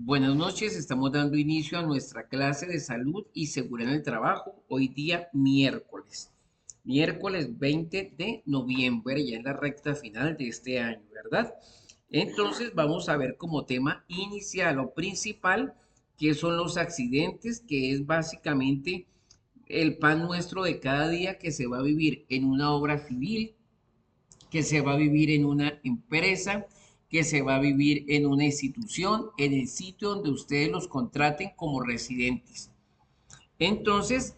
Buenas noches, estamos dando inicio a nuestra clase de salud y seguridad en el trabajo, hoy día miércoles 20 de noviembre, ya en la recta final de este año, ¿verdad? Entonces vamos a ver como tema inicial o principal qué son los accidentes, que es básicamente el pan nuestro de cada día que se va a vivir en una obra civil, que se va a vivir en una empresa, que se va a vivir en una institución, en el sitio donde ustedes los contraten como residentes. Entonces,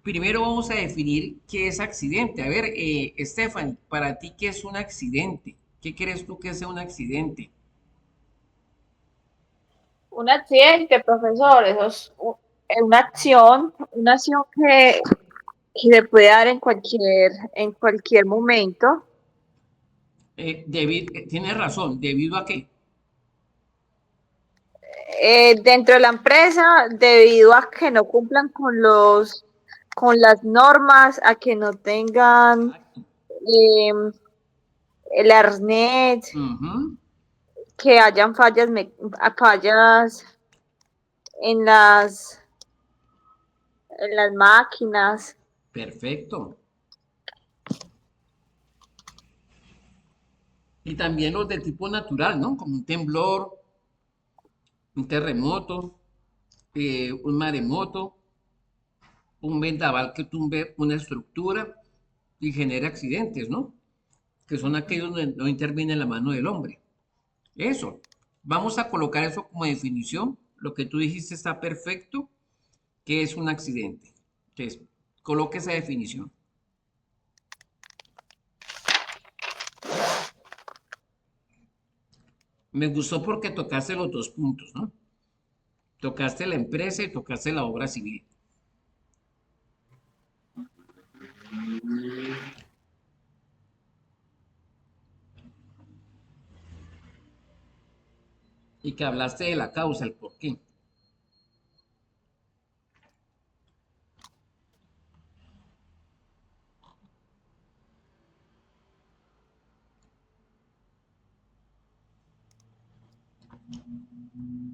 primero vamos a definir qué es accidente. A ver, Stephanie, para ti, ¿qué es un accidente? ¿Qué crees tú que sea un accidente? Un accidente, profesor, eso es una acción que se puede dar en cualquier momento. Tienes razón, ¿debido a qué? Dentro de la empresa, debido a que no cumplan con las normas, a que no tengan Exacto. eh, el arnés, Ujú. que hayan fallas en en las máquinas. Perfecto. Y también los de tipo natural, ¿no? Como un temblor, un terremoto, un maremoto, un vendaval que tumbe una estructura y genere accidentes, ¿no? Que son aquellos donde no interviene la mano del hombre. Eso. Vamos a colocar eso como definición. Lo que tú dijiste está perfecto, que es un accidente. Entonces, coloque esa definición. Me gustó porque tocaste los dos puntos, ¿no? Tocaste la empresa y tocaste la obra civil. Y que hablaste de la causa, el por qué.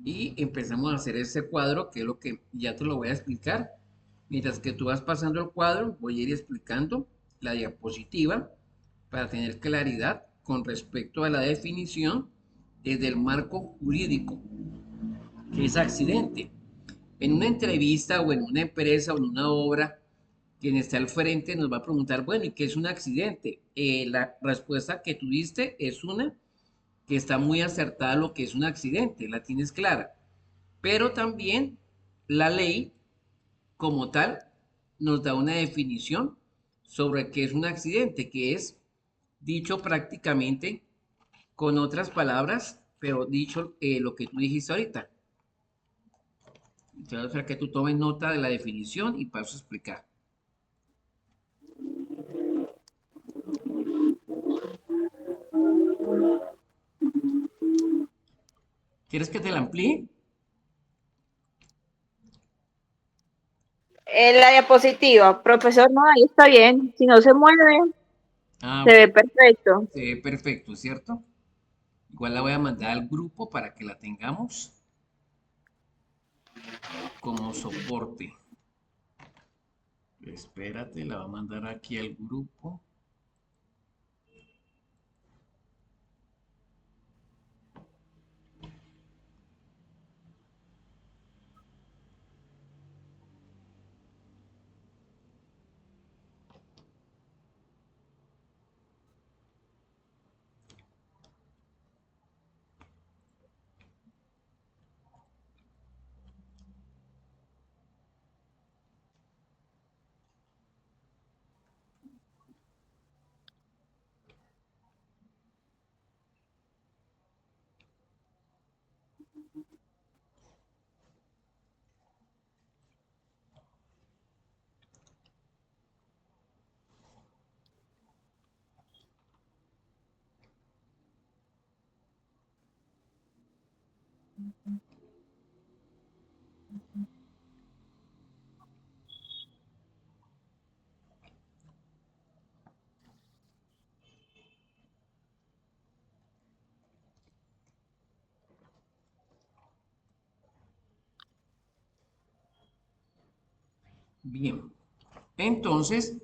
Y empezamos a hacer ese cuadro, que es lo que ya te lo voy a explicar. Mientras que tú vas pasando el cuadro, voy a ir explicando la diapositiva para tener claridad con respecto a la definición del marco jurídico, que es accidente. En una entrevista o en una empresa o en una obra, quien está al frente nos va a preguntar, bueno, ¿y qué es un accidente? La respuesta que tú diste es una que está muy acertada a lo que es un accidente, la tienes clara. Pero también la ley como tal nos da una definición sobre qué es un accidente, que es dicho prácticamente con otras palabras, pero dicho lo que tú dijiste ahorita. Entonces, para que tú tomes nota de la definición y paso a explicar. ¿Quieres que te la amplíe? La diapositiva, profesor, no, ahí está bien. Si no se mueve, Ah, se ok. ve perfecto. Se ve perfecto, ¿cierto? Igual la voy a mandar al grupo para que la tengamos como soporte. Espérate, la va a mandar aquí al grupo. Bien, entonces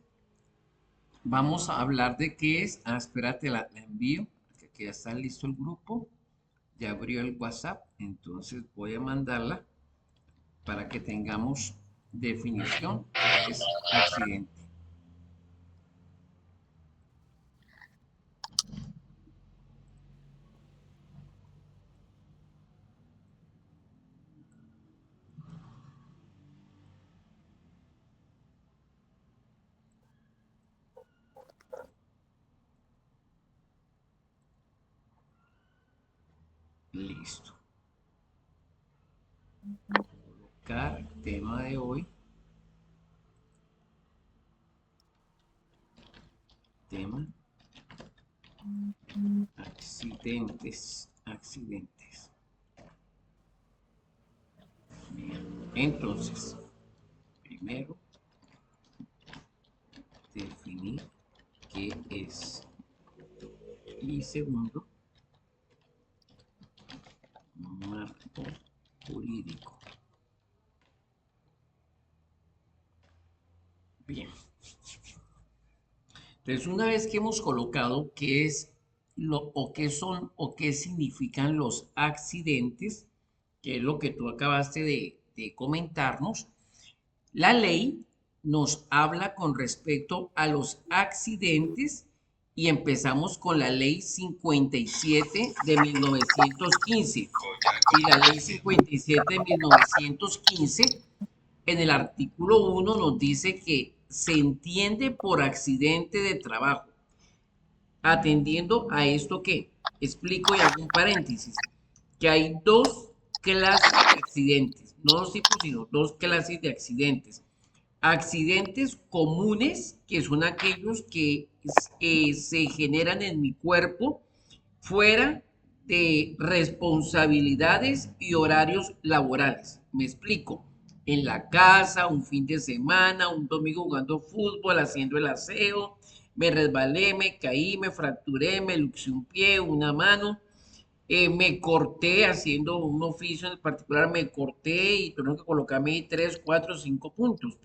vamos a hablar de qué es. Espérate, la envío, que ya está listo el grupo. Ya abrió el WhatsApp, entonces voy a mandarla para que tengamos definición qué es accidente. Listo. Colocar tema de hoy. Tema accidentes. Accidentes. Bien. Entonces, primero, definir qué es. Y segundo, marco jurídico. Bien. Entonces, una vez que hemos colocado qué es o qué son o qué significan los accidentes, que es lo que tú acabaste de comentarnos, la ley nos habla con respecto a los accidentes y empezamos con la ley 57 de 1915. Y la ley 57 de 1915 en el artículo 1 nos dice que se entiende por accidente de trabajo, atendiendo a esto que explico y hago un paréntesis, que hay dos clases de accidentes, no dos tipos, sino dos clases de accidentes. Accidentes comunes, que son aquellos que se generan en mi cuerpo fuera de responsabilidades y horarios laborales. Me explico. En la casa, un fin de semana, un domingo jugando fútbol, haciendo el aseo, me resbalé, me caí, me fracturé, me luxé un pie, una mano, me corté haciendo un oficio en particular, me corté y tengo que colocarme 3, 4, 5 puntos.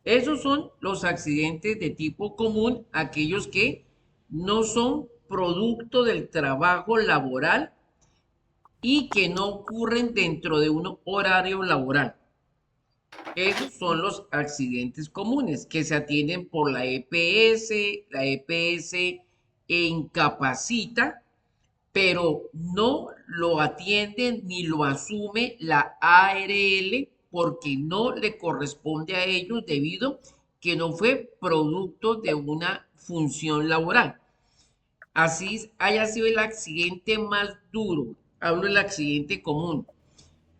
Esos son los accidentes de tipo común, aquellos que no son producto del trabajo laboral y que no ocurren dentro de un horario laboral. Esos son los accidentes comunes que se atienden por la EPS. La EPS incapacita, pero no lo atiende ni lo asume la ARL porque no le corresponde a ellos debido que no fue producto de una función laboral. Así haya sido el accidente más duro, hablo del accidente común,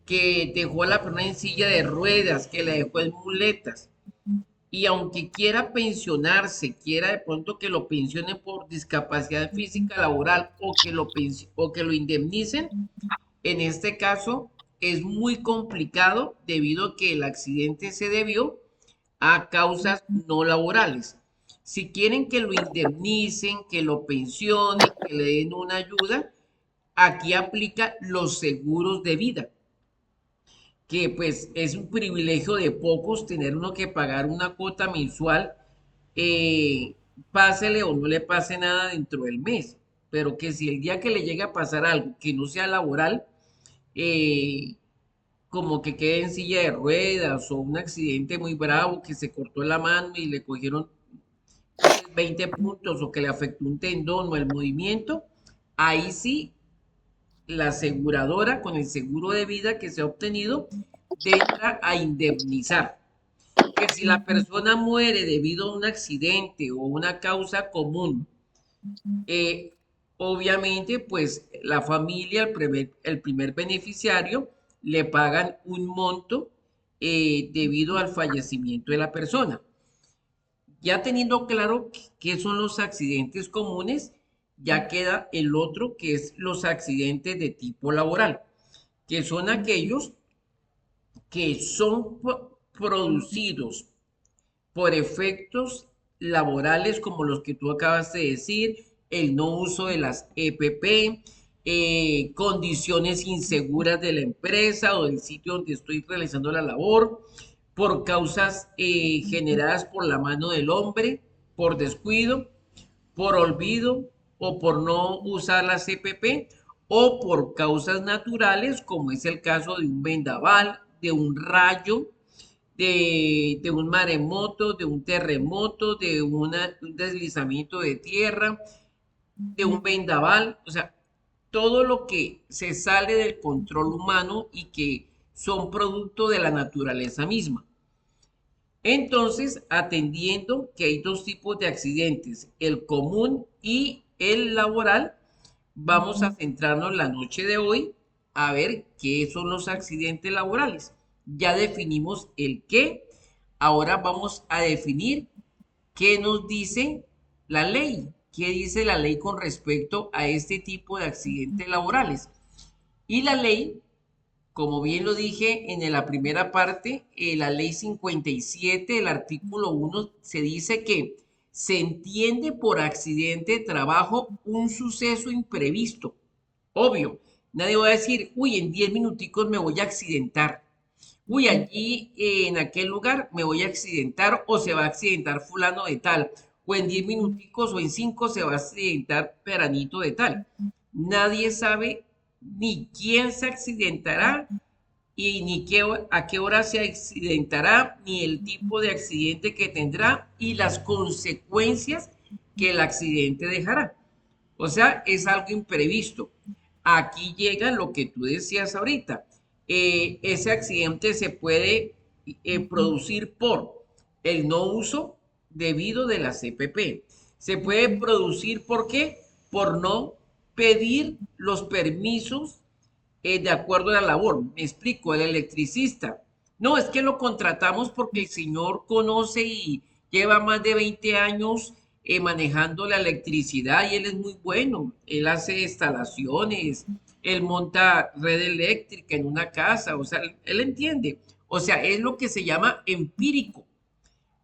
que dejó a la persona en silla de ruedas, que la dejó en muletas, y aunque quiera pensionarse, quiera de pronto que lo pensionen por discapacidad física laboral o que lo indemnicen, en este caso es muy complicado debido a que el accidente se debió a causas no laborales. Si quieren que lo indemnicen, que lo pensionen, que le den una ayuda, aquí aplica los seguros de vida, que pues es un privilegio de pocos tener uno que pagar una cuota mensual, eh, pásele o no le pase nada dentro del mes, pero que si el día que le llegue a pasar algo que no sea laboral, eh, como que quede en silla de ruedas o un accidente muy bravo que se cortó la mano y le cogieron 20 puntos o que le afectó un tendón o el movimiento, ahí sí la aseguradora con el seguro de vida que se ha obtenido entra a indemnizar. Que si la persona muere debido a un accidente o una causa común, eh, obviamente pues la familia, el primer beneficiario, le pagan un monto debido al fallecimiento de la persona. Ya teniendo claro qué son los accidentes comunes, ya queda el otro que es los accidentes de tipo laboral, que son aquellos que son producidos por efectos laborales como los que tú acabas de decir, el no uso de las EPP, condiciones inseguras de la empresa o del sitio donde estoy realizando la labor, por causas generadas por la mano del hombre, por descuido, por olvido o por no usar la CPP o por causas naturales, como es el caso de un vendaval, de un rayo, de un maremoto, de un terremoto, de un deslizamiento de tierra, de un vendaval, o sea, todo lo que se sale del control humano y que son producto de la naturaleza misma. Entonces, atendiendo que hay dos tipos de accidentes, el común y el laboral, vamos a centrarnos la noche de hoy a ver qué son los accidentes laborales. Ya definimos el qué, ahora vamos a definir qué nos dice la ley, qué dice la ley con respecto a este tipo de accidentes laborales. Y la ley, como bien lo dije en la primera parte, la ley 57, el artículo 1, se dice que se entiende por accidente de trabajo un suceso imprevisto. Obvio, nadie va a decir, uy, en 10 minuticos me voy a accidentar. Uy, allí en aquel lugar me voy a accidentar o se va a accidentar fulano de tal. O en 10 minuticos o en 5 se va a accidentar peranito de tal. Nadie sabe ni quién se accidentará y ni a qué hora se accidentará, ni el tipo de accidente que tendrá y las consecuencias que el accidente dejará. O sea, es algo imprevisto. Aquí llega lo que tú decías ahorita. Ese accidente se puede producir por el no uso debido de la CPP. Se puede producir, ¿por qué? Por no pedir los permisos de acuerdo a la labor. Me explico, el electricista. No, es que lo contratamos porque el señor conoce y lleva más de 20 años manejando la electricidad y él es muy bueno. Él hace instalaciones, él monta red eléctrica en una casa, o sea, él entiende. O sea, es lo que se llama empírico.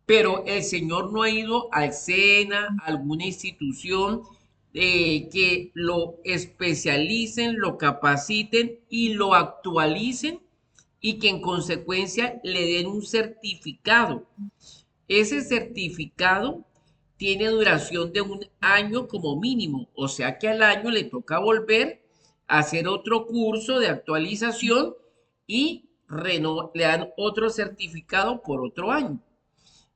Pero el señor no ha ido al SENA, a alguna institución que lo especialicen, lo capaciten y lo actualicen y que en consecuencia le den un certificado. Ese certificado tiene duración de un año como mínimo, o sea que al año le toca volver a hacer otro curso de actualización y le dan otro certificado por otro año.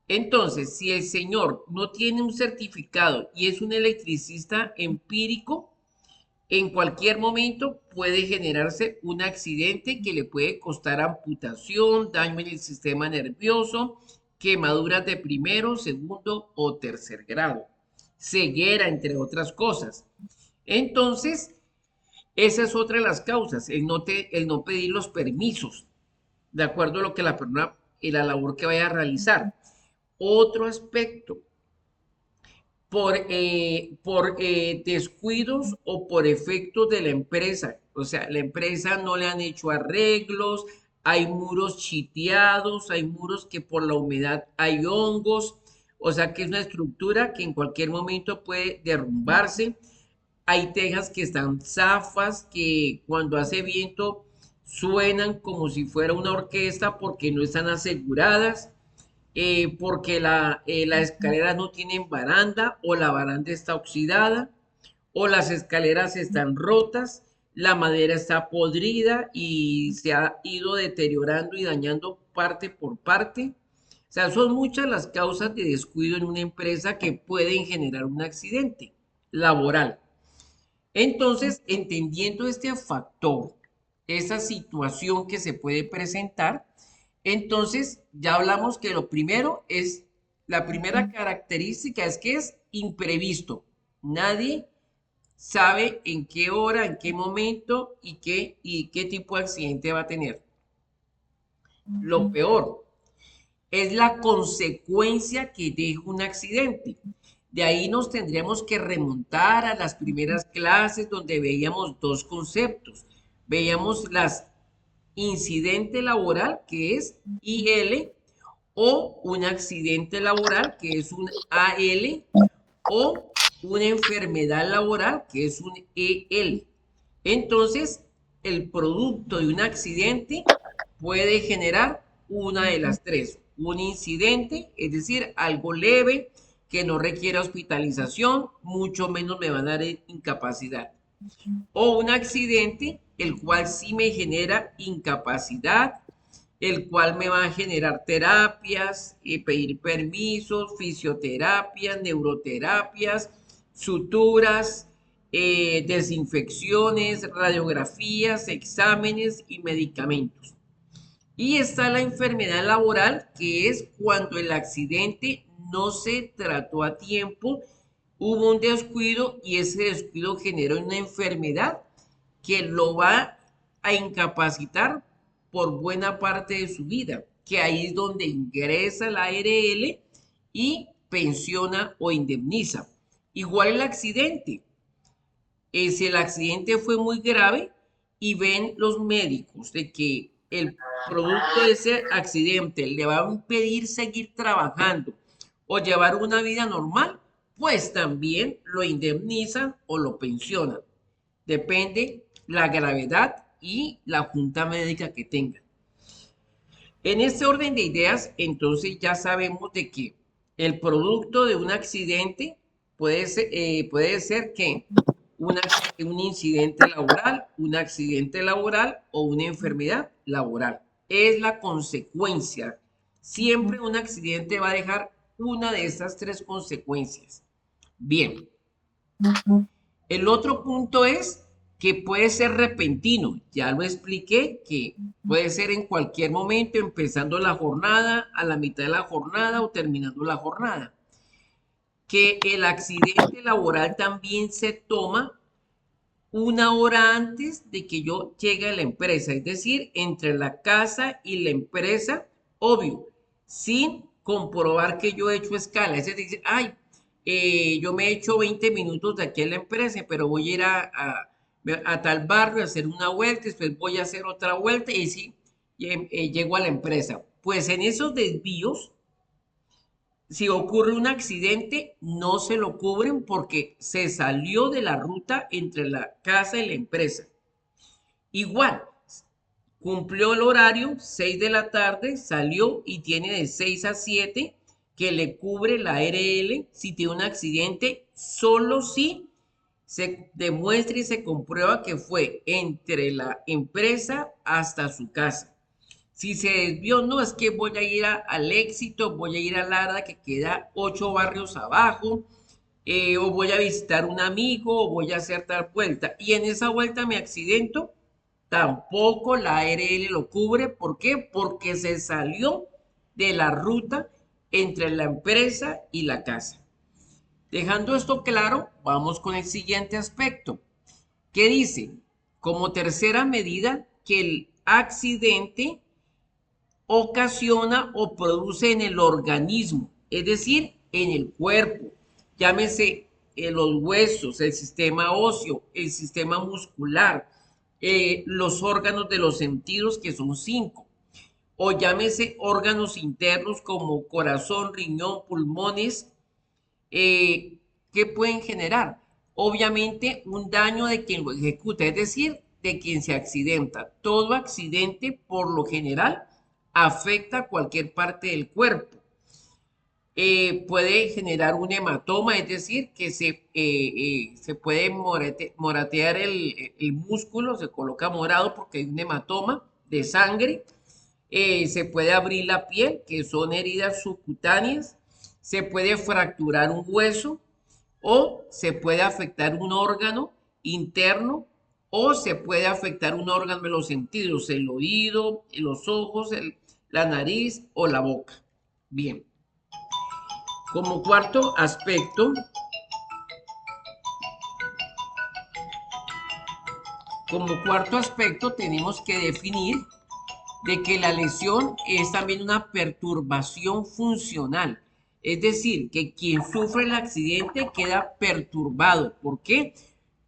Entonces, si el señor no tiene un certificado y es un electricista empírico, en cualquier momento puede generarse un accidente que le puede costar amputación, daño en el sistema nervioso, quemaduras de primero, segundo o tercer grado, ceguera, entre otras cosas. Entonces, esa es otra de las causas, el no pedir los permisos, de acuerdo a lo que la persona y la labor que vaya a realizar. Otro aspecto, por descuidos o por efectos de la empresa. O sea, la empresa no le han hecho arreglos, hay muros chiteados, hay muros que por la humedad hay hongos, o sea que es una estructura que en cualquier momento puede derrumbarse. Hay tejas que están zafas, que cuando hace viento suenan como si fuera una orquesta porque no están aseguradas, porque las escaleras no tienen baranda o la baranda está oxidada o las escaleras están rotas, la madera está podrida y se ha ido deteriorando y dañando parte por parte. O sea, son muchas las causas de descuido en una empresa que pueden generar un accidente laboral. Entonces, entendiendo este factor, esa situación que se puede presentar, entonces ya hablamos que lo primero es, la primera característica es que es imprevisto. Nadie sabe en qué hora, en qué momento y qué tipo de accidente va a tener. Lo peor es la consecuencia que deja un accidente. De ahí nos tendríamos que remontar a las primeras clases donde veíamos dos conceptos. Veíamos las incidente laboral, que es IL, o un accidente laboral, que es un AL, o una enfermedad laboral, que es un EL. Entonces, el producto de un accidente puede generar una de las tres. Un incidente, es decir, algo leve que no requiera hospitalización, mucho menos me van a dar incapacidad. O un accidente, el cual sí me genera incapacidad, el cual me va a generar terapias, pedir permisos, fisioterapias, neuroterapias, suturas, desinfecciones, radiografías, exámenes y medicamentos. Y está la enfermedad laboral, que es cuando el accidente no se trató a tiempo, hubo un descuido y ese descuido generó una enfermedad que lo va a incapacitar por buena parte de su vida, que ahí es donde ingresa la ARL y pensiona o indemniza. Igual el accidente. Si el accidente fue muy grave y ven los médicos de que el producto de ese accidente le va a impedir seguir trabajando o llevar una vida normal, pues también lo indemnizan o lo pensionan. Depende la gravedad y la junta médica que tengan. En este orden de ideas, entonces ya sabemos de que el producto de un accidente puede ser que un incidente laboral, un accidente laboral o una enfermedad laboral. Es la consecuencia. Siempre un accidente va a dejar una de estas tres consecuencias. Bien. El otro punto es que puede ser repentino. Ya lo expliqué, que puede ser en cualquier momento, empezando la jornada, a la mitad de la jornada o terminando la jornada. Que el accidente laboral también se toma una hora antes de que yo llegue a la empresa, es decir, entre la casa y la empresa, obvio, sin comprobar que yo he hecho escala. Es decir, ay, yo me he hecho 20 minutos de aquí a la empresa, pero voy a ir a tal barrio a hacer una vuelta, después voy a hacer otra vuelta y sí, llego a la empresa. Pues en esos desvíos, si ocurre un accidente, no se lo cubren porque se salió de la ruta entre la casa y la empresa. Igual, cumplió el horario, 6 de la tarde, salió y tiene de 6 a 7 que le cubre la ARL si tiene un accidente, solo si se demuestra y se comprueba que fue entre la empresa hasta su casa. Si se desvió, no, es que voy a ir al Éxito, voy a ir a Lara, que queda 8 barrios abajo, o voy a visitar un amigo, o voy a hacer tal vuelta. Y en esa vuelta me accidento, tampoco la ARL lo cubre. ¿Por qué? Porque se salió de la ruta entre la empresa y la casa. Dejando esto claro, vamos con el siguiente aspecto. ¿Qué dice? Como tercera medida, que el accidente ocasiona o produce en el organismo, es decir, en el cuerpo, llámese los huesos, el sistema óseo, el sistema muscular, los órganos de los sentidos, que son 5, o llámese órganos internos como corazón, riñón, pulmones, ¿qué pueden generar? Obviamente un daño de quien lo ejecuta, es decir, de quien se accidenta. Todo accidente, por lo general, afecta a cualquier parte del cuerpo. Puede generar un hematoma, es decir, que se puede moratear el músculo, se coloca morado porque hay un hematoma de sangre. Se puede abrir la piel, que son heridas subcutáneas. Se puede fracturar un hueso o se puede afectar un órgano interno o se puede afectar un órgano de los sentidos, el oído, los ojos, la nariz o la boca. Bien. Como cuarto aspecto tenemos que definir de que la lesión es también una perturbación funcional. Es decir, que quien sufre el accidente queda perturbado. ¿Por qué?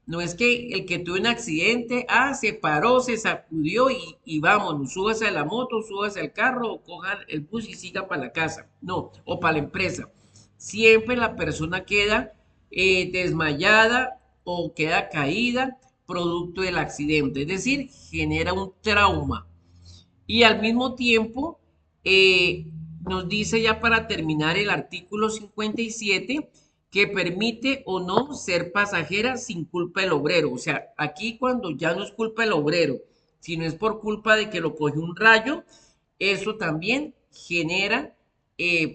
No es que el que tuvo un accidente, se paró, se sacudió y vámonos, súbase a la moto, súbase al carro o coja el bus y siga para la casa. No, o para la empresa. Siempre la persona queda desmayada o queda caída producto del accidente. Es decir, genera un trauma. Y al mismo tiempo, nos dice ya para terminar el artículo 57 que permite o no ser pasajera sin culpa del obrero. O sea, aquí cuando ya no es culpa del obrero, sino es por culpa de que lo cogió un rayo, eso también genera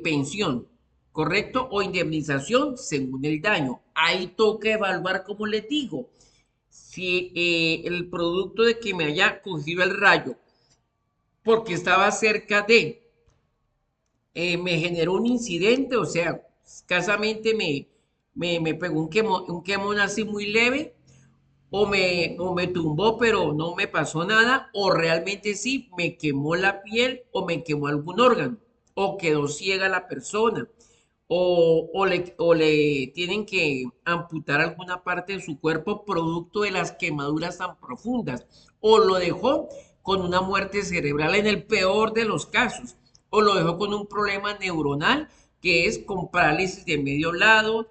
pensión, ¿correcto? O indemnización según el daño. Ahí toca evaluar, como les digo, si el producto de que me haya cogido el rayo porque estaba cerca de me generó un incidente, o sea, escasamente me pegó un quemón así muy leve, o me tumbó, pero no me pasó nada, o realmente sí, me quemó la piel o me quemó algún órgano, o quedó ciega la persona, o le tienen que amputar alguna parte de su cuerpo producto de las quemaduras tan profundas, o lo dejó con una muerte cerebral en el peor de los casos, o lo dejó con un problema neuronal que es con parálisis de medio lado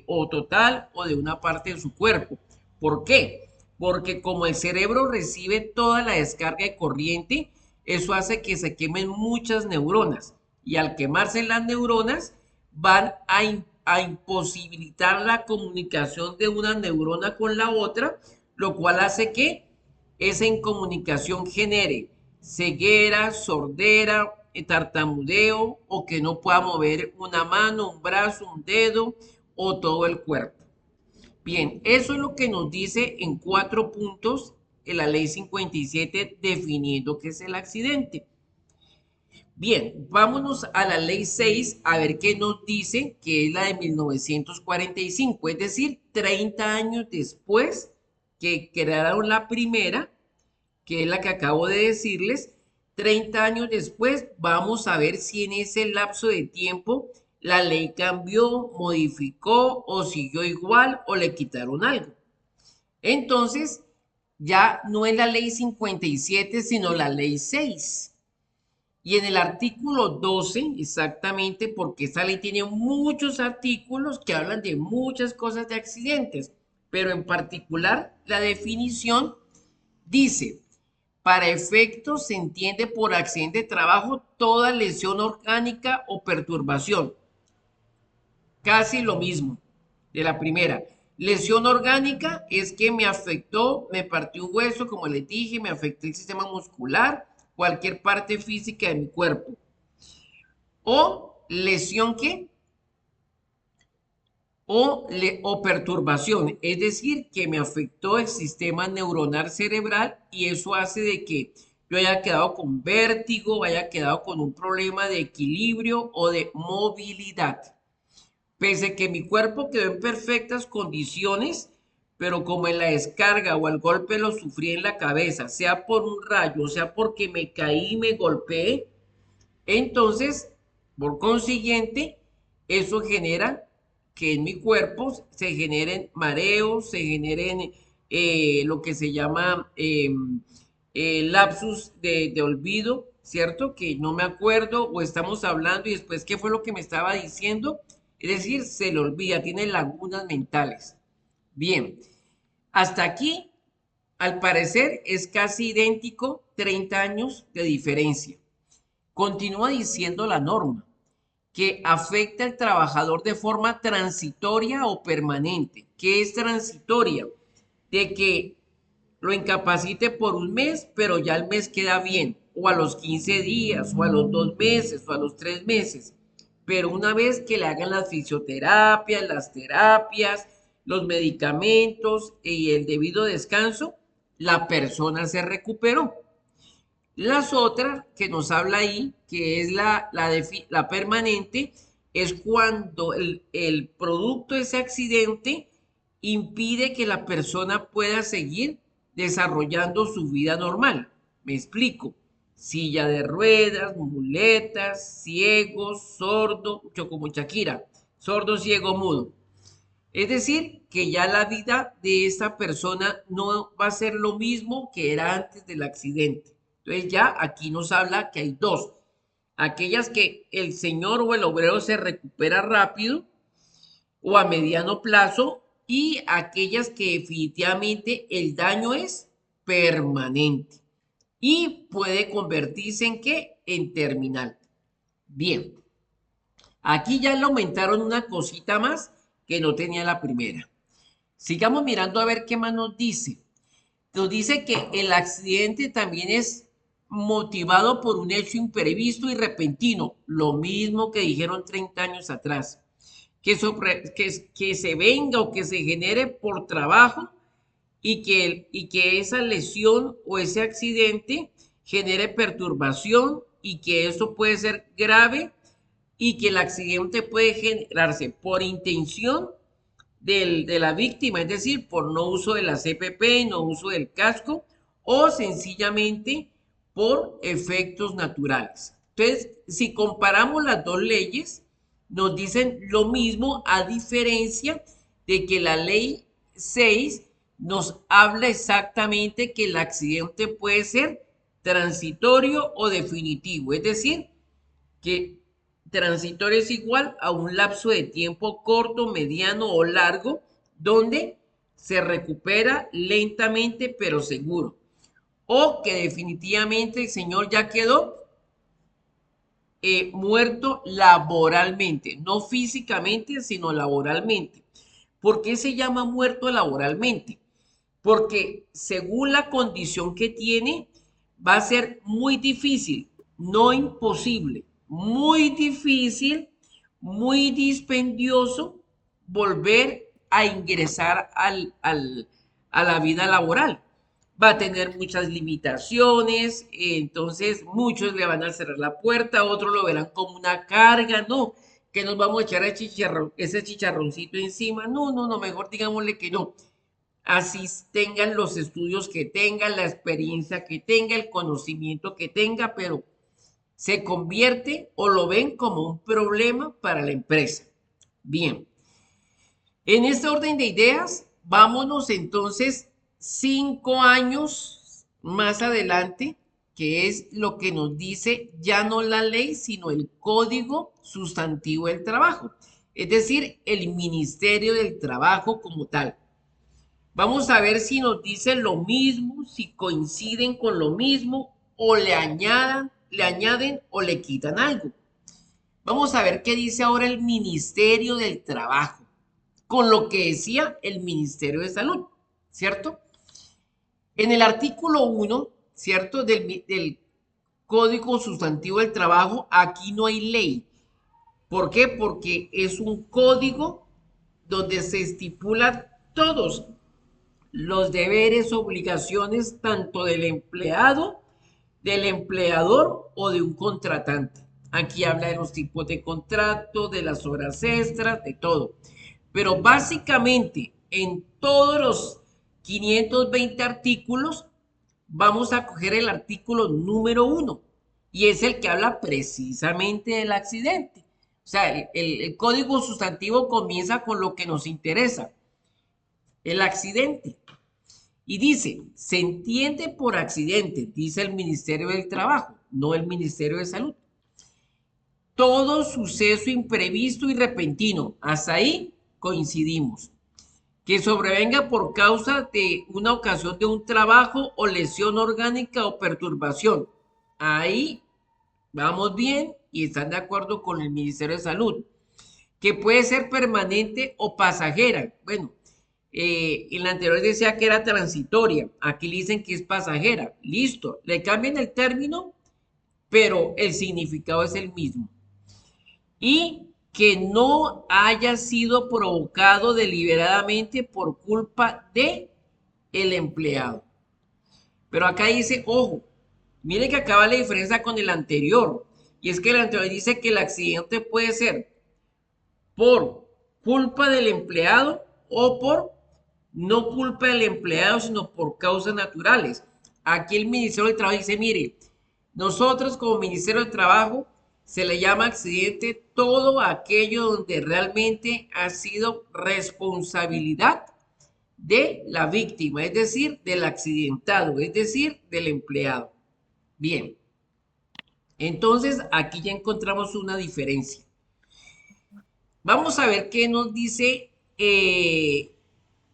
o total o de una parte de su cuerpo. ¿Por qué? Porque como el cerebro recibe toda la descarga de corriente, eso hace que se quemen muchas neuronas y al quemarse las neuronas van a imposibilitar la comunicación de una neurona con la otra, lo cual hace que esa incomunicación genere ceguera, sordera, tartamudeo o que no pueda mover una mano, un brazo, un dedo o todo el cuerpo. Bien, eso es lo que nos dice en 4 puntos en la ley 57 definiendo qué es el accidente. Bien, vámonos a la ley 6 a ver qué nos dice, que es la de 1945, es decir, 30 años después que crearon la primera, que es la que acabo de decirles. 30 años después vamos a ver si en ese lapso de tiempo la ley cambió, modificó o siguió igual o le quitaron algo. Entonces, ya no es la ley 57, sino la ley 6. Y en el artículo 12, exactamente, porque esta ley tiene muchos artículos que hablan de muchas cosas de accidentes, pero en particular la definición dice, para efectos se entiende por accidente de trabajo toda lesión orgánica o perturbación. Casi lo mismo de la primera. Lesión orgánica es que me afectó, me partió un hueso, como les dije, me afectó el sistema muscular, cualquier parte física de mi cuerpo. O lesión que o perturbación, es decir, que me afectó el sistema neuronal cerebral y eso hace de que yo haya quedado con vértigo, haya quedado con un problema de equilibrio o de movilidad. Pese que mi cuerpo quedó en perfectas condiciones, pero como en la descarga o el golpe lo sufrí en la cabeza, sea por un rayo, sea porque me caí y me golpeé, entonces, por consiguiente, eso genera que en mi cuerpo se generen mareos, se generen lo que se llama lapsus de olvido, ¿cierto? Que no me acuerdo o estamos hablando y después, ¿qué fue lo que me estaba diciendo? Es decir, se le olvida, tiene lagunas mentales. Bien, hasta aquí, al parecer, es casi idéntico, 30 años de diferencia. Continúa diciendo la norma que afecta al trabajador de forma transitoria o permanente. ¿Qué es transitoria? De que lo incapacite por un mes, pero ya el mes queda bien, o a los 15 días, o a los 2 meses, o a los 3 meses. Pero una vez que le hagan las fisioterapias, las terapias, los medicamentos y el debido descanso, la persona se recuperó. Las otras que nos habla ahí, que es la permanente, es cuando el producto de ese accidente impide que la persona pueda seguir desarrollando su vida normal. Me explico. Silla de ruedas, muletas, ciego, sordo, como Shakira, sordo, ciego, mudo. Es decir, que ya la vida de esa persona no va a ser lo mismo que era antes del accidente. Entonces ya aquí nos habla que hay dos. Aquellas que el señor o el obrero se recupera rápido o a mediano plazo y aquellas que definitivamente el daño es permanente y puede convertirse en qué? en terminal. Bien, aquí ya le aumentaron una cosita más que no tenía la primera. Sigamos mirando a ver qué más nos dice. Nos dice que el accidente también es motivado por un hecho imprevisto y repentino, lo mismo que dijeron 30 años atrás, que se venga o que se genere por trabajo y que esa lesión o ese accidente genere perturbación y que eso puede ser grave y que el accidente puede generarse por intención de la víctima, es decir, por no uso de la CPP, no uso del casco o sencillamente por efectos naturales. Entonces, si comparamos las dos leyes, nos dicen lo mismo a diferencia de que la ley 6 nos habla exactamente que el accidente puede ser transitorio o definitivo, es decir, que transitorio es igual a un lapso de tiempo corto, mediano o largo, donde se recupera lentamente pero seguro. O que definitivamente el señor ya quedó muerto laboralmente, no físicamente, sino laboralmente. ¿Por qué se llama muerto laboralmente? Porque según la condición que tiene, va a ser muy difícil, no imposible, muy difícil, muy dispendioso volver a ingresar a la vida laboral. Va a tener muchas limitaciones, entonces muchos le van a cerrar la puerta, otros lo verán como una carga, no, que nos vamos a echar ese chicharroncito encima, no, no, no, mejor digámosle que no, así tengan los estudios que tengan, la experiencia que tenga, el conocimiento que tenga, pero se convierte o lo ven como un problema para la empresa. Bien, en este orden de ideas, vámonos entonces 5 años más adelante, que es lo que nos dice ya no la ley, sino el Código Sustantivo del Trabajo, es decir, el Ministerio del Trabajo como tal. Vamos a ver si nos dicen lo mismo, si coinciden con lo mismo o le añaden o le quitan algo. Vamos a ver qué dice ahora el Ministerio del Trabajo, con lo que decía el Ministerio de Salud, ¿cierto? En el artículo 1, ¿cierto? Del Código Sustantivo del Trabajo, aquí no hay ley. ¿Por qué? Porque es un código donde se estipulan todos los deberes, obligaciones tanto del empleado, del empleador o de un contratante. Aquí habla de los tipos de contrato, de las horas extras, de todo. Pero básicamente en todos los 520 artículos vamos a coger el artículo número 1 y es el que habla precisamente del accidente. O sea, el código sustantivo comienza con lo que nos interesa, el accidente. Y dice, se entiende por accidente, dice el Ministerio del Trabajo, no el Ministerio de Salud. Todo suceso imprevisto y repentino, hasta ahí coincidimos. Que sobrevenga por causa de una ocasión de un trabajo o lesión orgánica o perturbación. Ahí vamos bien y están de acuerdo con el Ministerio de Salud. Que puede ser permanente o pasajera. Bueno, en la anterior decía que era transitoria, aquí le dicen que es pasajera, listo, le cambian el término, pero el significado es el mismo. Y que no haya sido provocado deliberadamente por culpa de el empleado. Pero acá dice, ojo, mire que acaba la diferencia con el anterior, y es que el anterior dice que el accidente puede ser por culpa del empleado o por no culpa del empleado, sino por causas naturales. Aquí el Ministerio del Trabajo dice, mire, nosotros como Ministerio del Trabajo se le llama accidente todo aquello donde realmente ha sido responsabilidad de la víctima, es decir, del accidentado, es decir, del empleado. Bien, entonces aquí ya encontramos una diferencia. Vamos a ver qué nos dice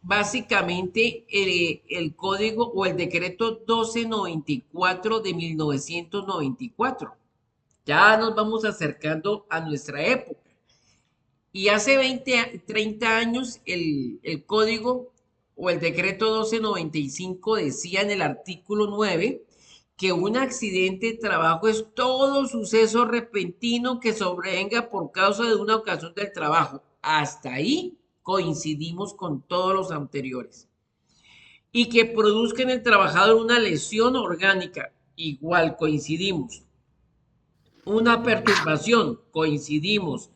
básicamente el código o el decreto 1294 de 1994. Ya nos vamos acercando a nuestra época. Y hace 30 años el código o el decreto 1295 decía en el artículo 9 que un accidente de trabajo es todo suceso repentino que sobrevenga por causa de una ocasión del trabajo. Hasta ahí coincidimos con todos los anteriores. Y que produzca en el trabajador una lesión orgánica, igual coincidimos. Una perturbación, coincidimos.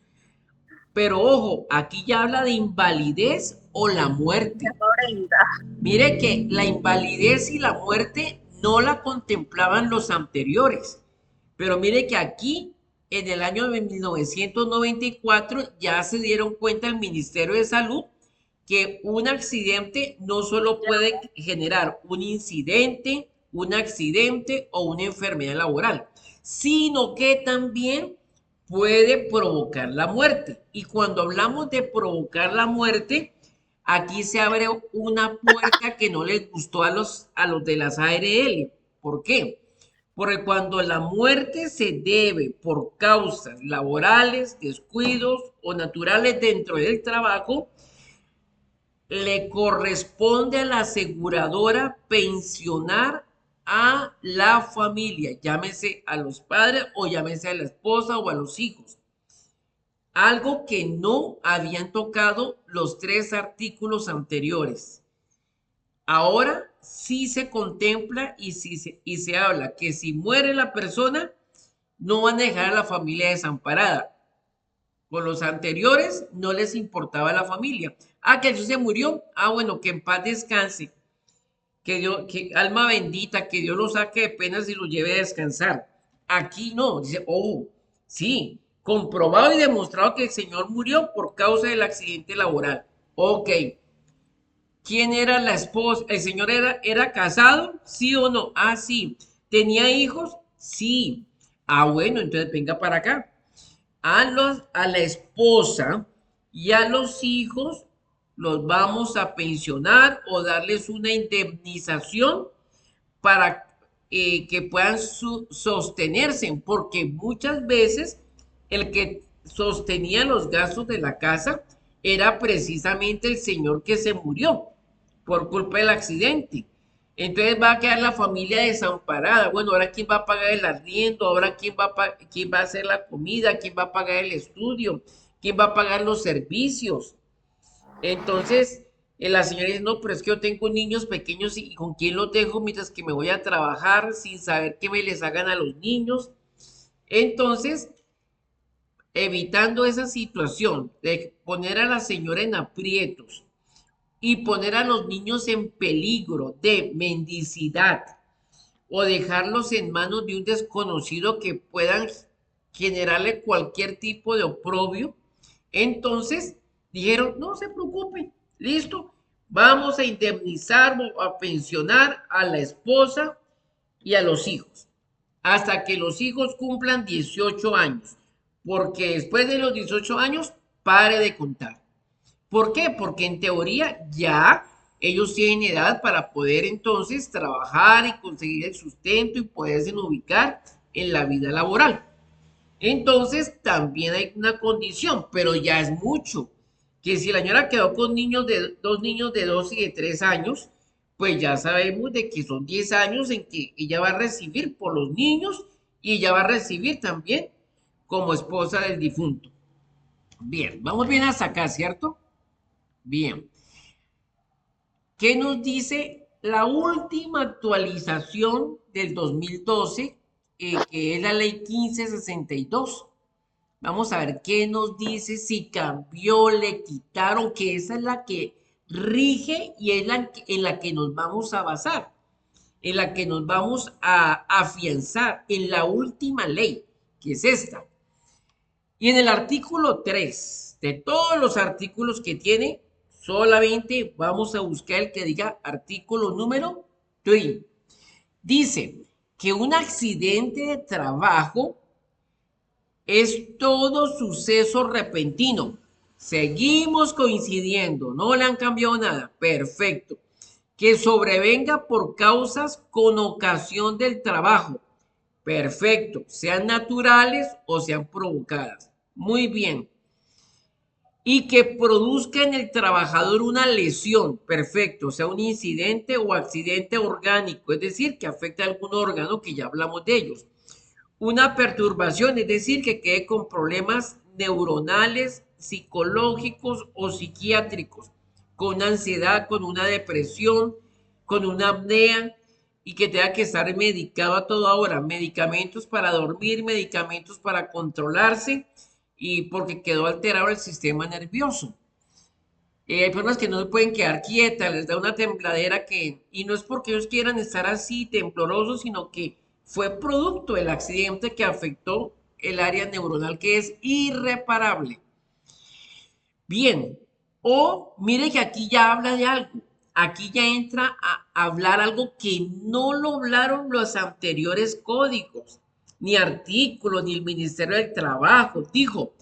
Pero ojo, aquí ya habla de invalidez o la muerte. Mire que la invalidez y la muerte no la contemplaban los anteriores. Pero mire que aquí, en el año de 1994, ya se dieron cuenta el Ministerio de Salud que un accidente no solo puede generar un incidente, un accidente o una enfermedad laboral, sino que también puede provocar la muerte. Y cuando hablamos de provocar la muerte, aquí se abre una puerta que no les gustó a los de las ARL. ¿Por qué? Porque cuando la muerte se debe por causas laborales, descuidos o naturales dentro del trabajo, le corresponde a la aseguradora pensionar a la familia, llámese a los padres o llámese a la esposa o a los hijos. Algo que no habían tocado los 3 artículos anteriores. Ahora sí se contempla y se habla que si muere la persona, no van a dejar a la familia desamparada. Con los anteriores no les importaba la familia. Ah, que Jesús se murió. Ah, bueno, que en paz descanse. Que Dios, que alma bendita, que Dios lo saque de penas y lo lleve a descansar. Aquí no, dice, oh, sí, comprobado y demostrado que el Señor murió por causa del accidente laboral. Ok, ¿quién era la esposa? ¿El Señor era casado? ¿Sí o no? Ah, sí. ¿Tenía hijos? Sí. Ah, bueno, entonces venga para acá. A la esposa y a los hijos los vamos a pensionar o darles una indemnización para que puedan sostenerse, porque muchas veces el que sostenía los gastos de la casa era precisamente el señor que se murió por culpa del accidente. Entonces va a quedar la familia desamparada. Bueno, ahora quién va a pagar el arriendo, ahora quién va a hacer la comida, quién va a pagar el estudio, quién va a pagar los servicios. Entonces, la señora dice, no, pero es que yo tengo niños pequeños y con quién los dejo mientras que me voy a trabajar sin saber qué me les hagan a los niños. Entonces, evitando esa situación de poner a la señora en aprietos y poner a los niños en peligro de mendicidad o dejarlos en manos de un desconocido que puedan generarle cualquier tipo de oprobio, entonces dijeron, no se preocupe, listo, vamos a indemnizar o a pensionar a la esposa y a los hijos, hasta que los hijos cumplan 18 años, porque después de los 18 años, pare de contar. ¿Por qué? Porque en teoría ya ellos tienen edad para poder entonces trabajar y conseguir el sustento y poderse ubicar en la vida laboral. Entonces también hay una condición, pero ya es mucho, que si la señora quedó con dos niños de 2 y de 3 años, pues ya sabemos de que son 10 años en que ella va a recibir por los niños y ella va a recibir también como esposa del difunto. Bien, vamos bien hasta acá, ¿cierto? Bien. ¿Qué nos dice la última actualización del 2012, que es la ley 1562? Vamos a ver qué nos dice, si cambió, le quitaron, que esa es la que rige y es en la que nos vamos a basar, en la que nos vamos a afianzar, en la última ley, que es esta. Y en el artículo 3, de todos los artículos que tiene, solamente vamos a buscar el que diga artículo número 3. Dice que un accidente de trabajo es todo suceso repentino. Seguimos coincidiendo, no le han cambiado nada. Perfecto. Que sobrevenga por causas con ocasión del trabajo. Perfecto, sean naturales o sean provocadas. Muy bien. Y que produzca en el trabajador una lesión, perfecto, o sea, un incidente o accidente orgánico, es decir, que afecte a algún órgano, que ya hablamos de ellos. Una perturbación, es decir, que quede con problemas neuronales, psicológicos o psiquiátricos, con ansiedad, con una depresión, con una apnea y que tenga que estar medicado a toda hora, medicamentos para dormir, medicamentos para controlarse y porque quedó alterado el sistema nervioso. Hay personas que no se pueden quedar quietas, les da una tembladera y no es porque ellos quieran estar así temblorosos, sino que fue producto del accidente que afectó el área neuronal que es irreparable. Bien, o mire que aquí ya habla de algo, aquí ya entra a hablar algo que no lo hablaron los anteriores códigos, ni artículos, ni el Ministerio del Trabajo, dijo,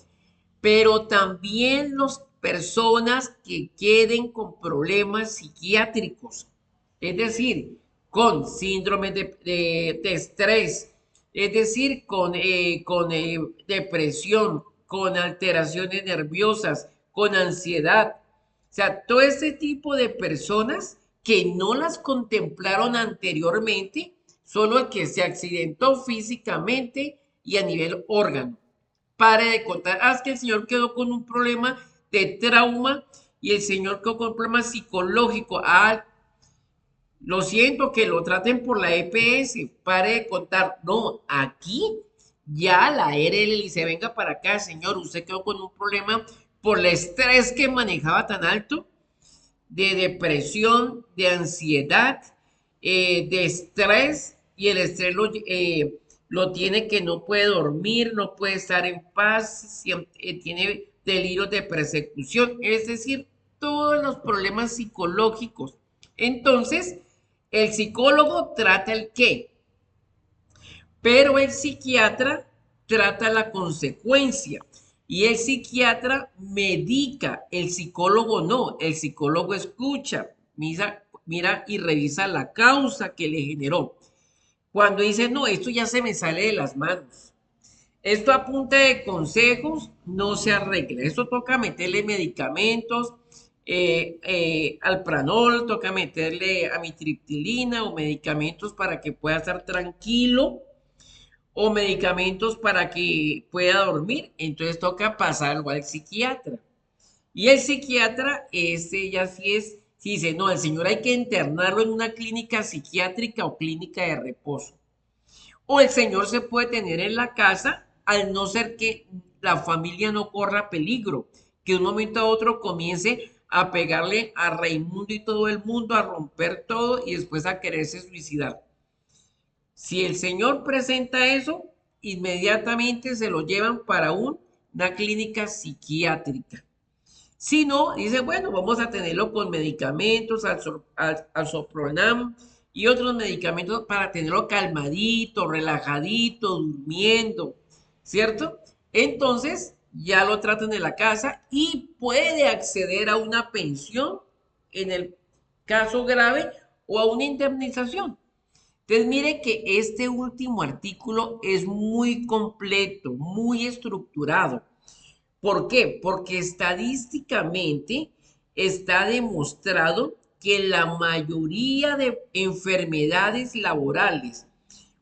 pero también las personas que queden con problemas psiquiátricos, es decir, con síndrome de estrés, es decir, con depresión, con alteraciones nerviosas, con ansiedad. O sea, todo este tipo de personas que no las contemplaron anteriormente, solo el que se accidentó físicamente y a nivel órgano. Pare de contar, es que el señor quedó con un problema de trauma y el señor quedó con un problema psicológico. Lo siento, que lo traten por la EPS, pare de contar. No, aquí ya la ERL dice, venga para acá, señor, usted quedó con un problema por el estrés que manejaba tan alto, de depresión, de ansiedad, de estrés, y el estrés lo tiene que no puede dormir, no puede estar en paz, tiene delirios de persecución, es decir, todos los problemas psicológicos. Entonces, el psicólogo trata el qué, pero el psiquiatra trata la consecuencia. Y el psiquiatra medica, el psicólogo no, el psicólogo escucha, mira y revisa la causa que le generó. Cuando dice, no, esto ya se me sale de las manos, esto a punta de consejos no se arregla, esto toca meterle medicamentos, alpranol, toca meterle amitriptilina o medicamentos para que pueda estar tranquilo o medicamentos para que pueda dormir, entonces toca pasarlo al psiquiatra. Y el psiquiatra, ese ya sí es, si dice, no, el señor hay que internarlo en una clínica psiquiátrica o clínica de reposo. O el señor se puede tener en la casa, al no ser que la familia no corra peligro, que de un momento a otro comience a pegarle a Raimundo y todo el mundo, a romper todo y después a quererse suicidar. Si el señor presenta eso, inmediatamente se lo llevan para una clínica psiquiátrica. Si no, dice, bueno, vamos a tenerlo con medicamentos, alzopronam y otros medicamentos para tenerlo calmadito, relajadito, durmiendo, ¿cierto? Entonces, ya lo tratan en la casa y puede acceder a una pensión en el caso grave o a una indemnización. Entonces, mire que este último artículo es muy completo, muy estructurado. ¿Por qué? Porque estadísticamente está demostrado que la mayoría de enfermedades laborales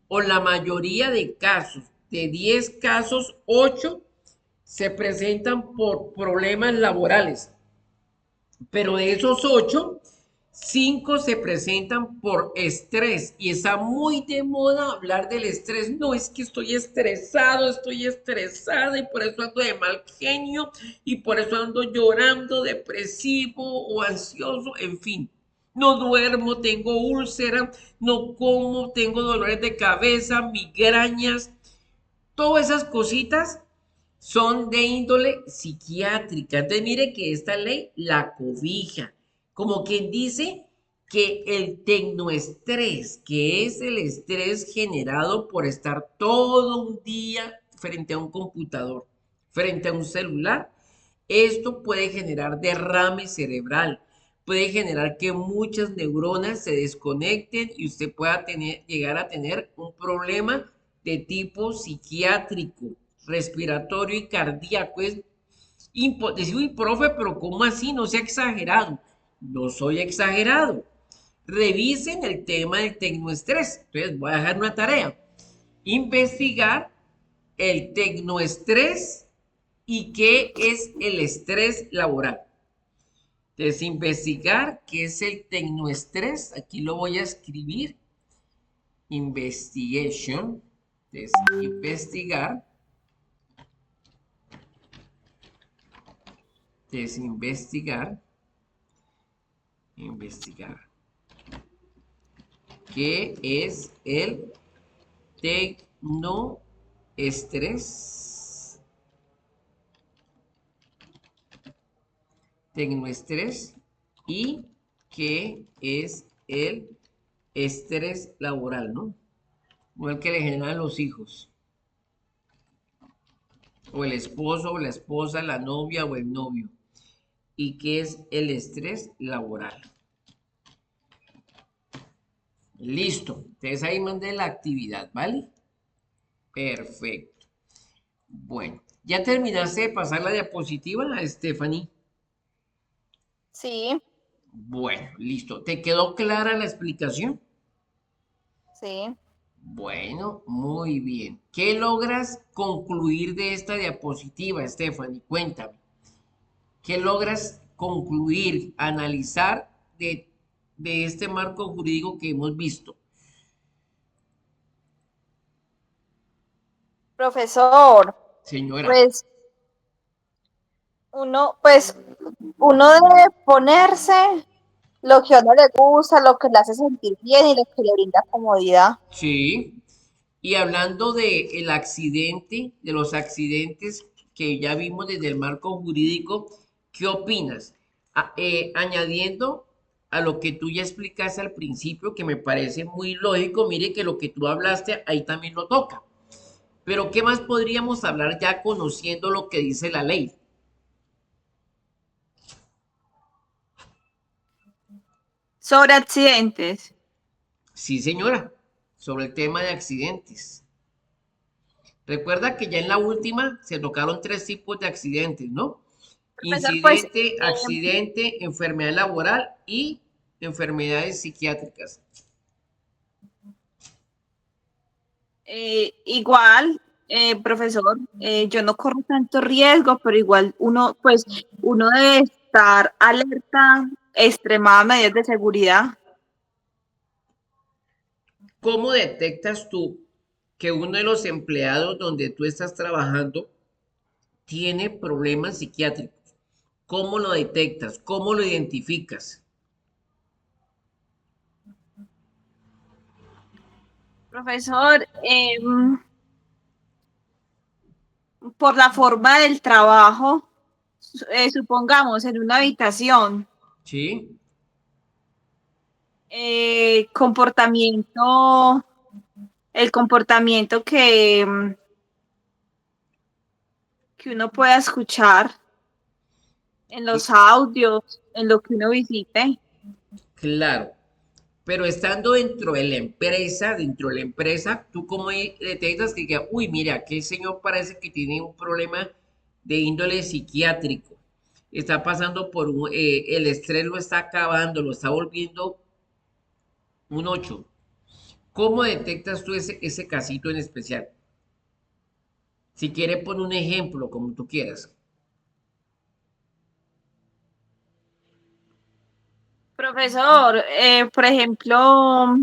o la mayoría de casos, de 10 casos, 8 se presentan por problemas laborales. Pero de esos 8, 5 se presentan por estrés y está muy de moda hablar del estrés. No, es que estoy estresado, estoy estresada y por eso ando de mal genio y por eso ando llorando, depresivo o ansioso, en fin. No duermo, tengo úlcera, no como, tengo dolores de cabeza, migrañas, todas esas cositas son de índole psiquiátrica. Entonces, mire que esta ley la cobija, como quien dice que el tecnoestrés, que es el estrés generado por estar todo un día frente a un computador, frente a un celular, esto puede generar derrame cerebral, puede generar que muchas neuronas se desconecten y usted pueda llegar a tener un problema de tipo psiquiátrico, respiratorio y cardíaco. Es decir, uy, profe, pero ¿cómo así? No sea exagerado. No soy exagerado. Revisen el tema del tecnoestrés. Entonces, voy a dejar una tarea. Investigar el tecnoestrés y qué es el estrés laboral. Entonces, investigar qué es el tecnoestrés. Aquí lo voy a escribir. Investigation. Entonces, investigar. Entonces, investigar. ¿Qué es el tecnoestrés? Tecnoestrés y qué es el estrés laboral, ¿no? O el que le generan los hijos, o el esposo, o la esposa, la novia o el novio. ¿Y qué es el estrés laboral? Listo. Entonces ahí mandé la actividad, ¿vale? Perfecto. Bueno, ¿ya terminaste de pasar la diapositiva, Stephanie? Sí, Bueno, listo. ¿Te quedó clara la explicación? sí. Bueno, muy bien. ¿Qué logras concluir de esta diapositiva, Stephanie? Cuéntame. ¿Qué logras concluir, analizar de este marco jurídico que hemos visto? Profesor, Señora, pues pues uno debe ponerse lo que a uno le gusta, lo que le hace sentir bien y lo que le brinda comodidad. sí. Y hablando de el accidente, de los accidentes que ya vimos desde el marco jurídico, ¿qué opinas? Añadiendo a lo que tú ya explicaste al principio, que me parece muy lógico, mire que lo que tú hablaste ahí también lo toca. Pero ¿qué más podríamos hablar ya conociendo lo que dice la ley? Sobre accidentes. Sí, señora, sobre el tema de accidentes. Recuerda que ya en la última se tocaron tres tipos de accidentes, ¿no? Profesor, pues Incidente, accidente, enfermedad laboral y enfermedades psiquiátricas. igual, profesor, yo no corro tanto riesgo, pero igual uno debe estar alerta, extremada medidas de seguridad. ¿Cómo detectas tú que uno de los empleados donde tú estás trabajando tiene problemas psiquiátricos? ¿Cómo lo detectas? ¿Cómo lo identificas? Profesor, por la forma del trabajo, supongamos en una habitación, ¿Sí? comportamiento, el comportamiento que uno pueda escuchar en los audios, en lo que uno visite. Claro. Pero estando dentro de la empresa, tú como detectas que, uy, mira, aquel señor parece que tiene un problema de índole psiquiátrico. Está pasando por el estrés lo está acabando, lo está volviendo un 8. ¿Cómo detectas tú ese casito en especial? Si quieres, pon un ejemplo, como tú quieras. Profesor, por ejemplo,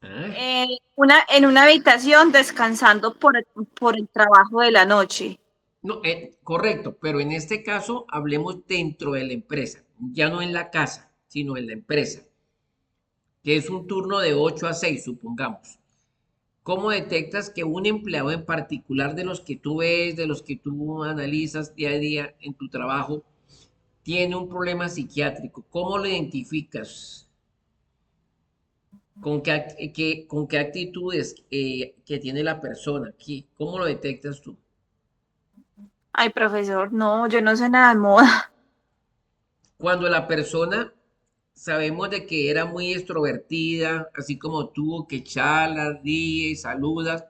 Ah, en una habitación descansando por el trabajo de la noche. no, correcto, pero en este caso hablemos dentro de la empresa, ya no en la casa, sino en la empresa, que es un turno de 8 a 6, supongamos. ¿Cómo detectas que un empleado en particular de los que tú ves, de los que tú analizas día a día en tu trabajo, tiene un problema psiquiátrico? ¿Cómo lo identificas? ¿Con qué actitudes que tiene la persona? ¿Cómo lo detectas tú? Ay, profesor, no, yo no sé nada de moda. Cuando la persona sabemos de que era muy extrovertida, así como tú, que charlas, ríe, saludas,